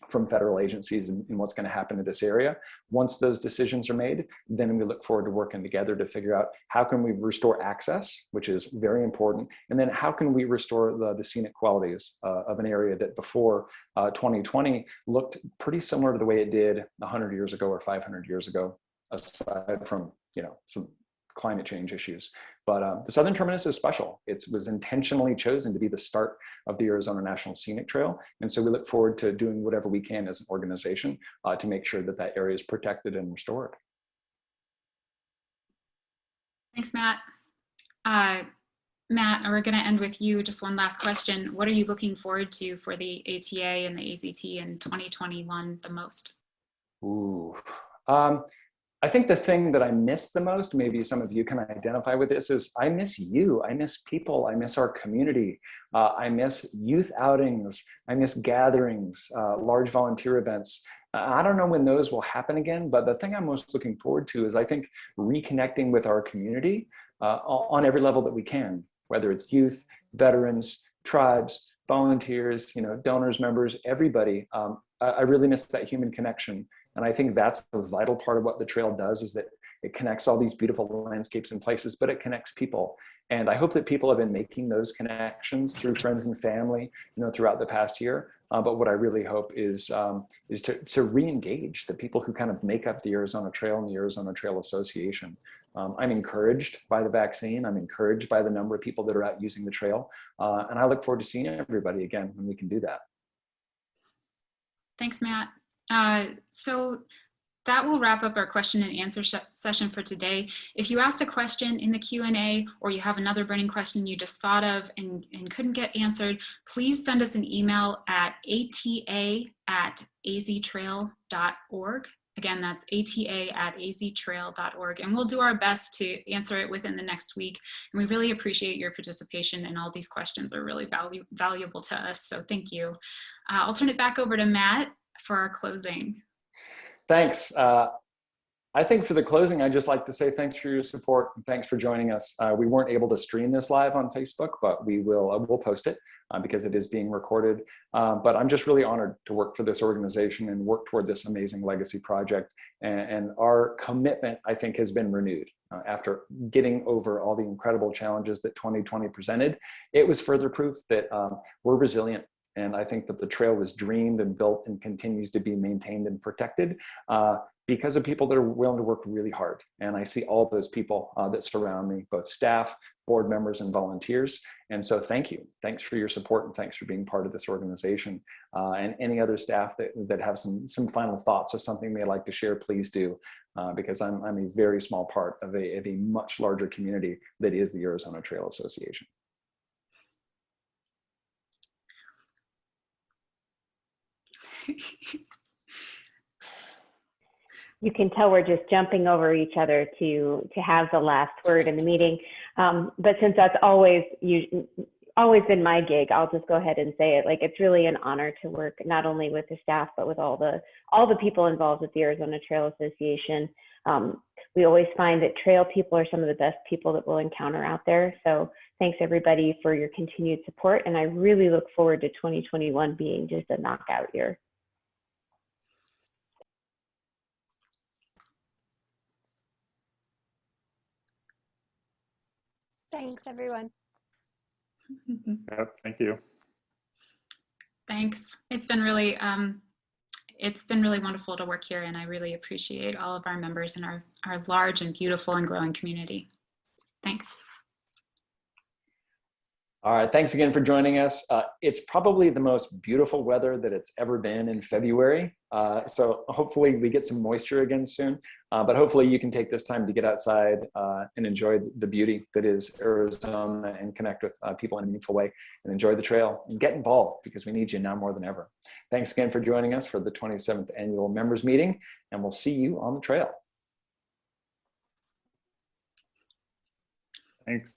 from federal agencies and what's going to happen to this area. Once those decisions are made, then we look forward to working together to figure out how can we restore access, which is very important, and then how can we restore the scenic qualities of an area that before 2020 looked pretty similar to the way it did 100 years ago or 500 years ago, aside from some climate change issues. But the Southern Terminus is special. It was intentionally chosen to be the start of the Arizona National Scenic Trail. And so we look forward to doing whatever we can as an organization to make sure that that area is protected and restored. Thanks, Matt. Matt, we're going to end with you. Just one last question. What are you looking forward to for the ATA and the AZT in 2021 the most? Ooh. I think the thing that I miss the most, maybe some of you can identify with this, is I miss you. I miss people. I miss our community. I miss youth outings. I miss gatherings, large volunteer events. I don't know when those will happen again, but the thing I'm most looking forward to is I think reconnecting with our community on every level that we can, whether it's youth, veterans, tribes, volunteers, donors, members, everybody. I really miss that human connection. And I think that's a vital part of what the trail does, is that It connects all these beautiful landscapes and places, but it connects people. And I hope that people have been making those connections through friends and family, throughout the past year. But what I really hope is to re-engage the people who kind of make up the Arizona Trail and the Arizona Trail Association. I'm encouraged by the vaccine. I'm encouraged by the number of people that are out using the trail. And I look forward to seeing everybody again when we can do that. Thanks, Matt. So that will wrap up our question and answer session for today. If you asked a question in the Q&A, or you have another burning question you just thought of and couldn't get answered, please send us an email at ata@aztrail.org. Again, that's ata@aztrail.org, and we'll do our best to answer it within the next week. And we really appreciate your participation, and all these questions are really valuable to us, so thank you. I'll turn it back over to Matt for our closing. Thanks. I think for the closing, I'd just like to say thanks for your support and thanks for joining us. We weren't able to stream this live on Facebook, but we'll post it because it is being recorded. But I'm just really honored to work for this organization and work toward this amazing legacy project. And our commitment, I think, has been renewed. After getting over all the incredible challenges that 2020 presented, it was further proof that we're resilient. And I think that the trail was dreamed and built and continues to be maintained and protected because of people that are willing to work really hard. And I see all those people that surround me, both staff, board members, and volunteers. And so thank you. Thanks for your support, and thanks for being part of this organization. And any other staff that have some final thoughts or something they'd like to share, please do, because I'm a very small part of a much larger community that is the Arizona Trail Association. You can tell we're just jumping over each other to have the last word in the meeting. But since that's always been my gig, I'll just go ahead and say it. Like, it's really an honor to work not only with the staff, but with all the people involved with the Arizona Trail Association. We always find that trail people are some of the best people that we'll encounter out there. So thanks everybody for your continued support. And I really look forward to 2021 being just a knockout year. Thanks, everyone. Yep, thank you. Thanks. It's been really wonderful to work here, and I really appreciate all of our members and our large and beautiful and growing community. Thanks. All right, thanks again for joining us. It's probably the most beautiful weather that it's ever been in February. So hopefully we get some moisture again soon, but hopefully you can take this time to get outside and enjoy the beauty that is Arizona and connect with people in a meaningful way and enjoy the trail and get involved because we need you now more than ever. Thanks again for joining us for the 27th annual members meeting, and we'll see you on the trail. Thanks.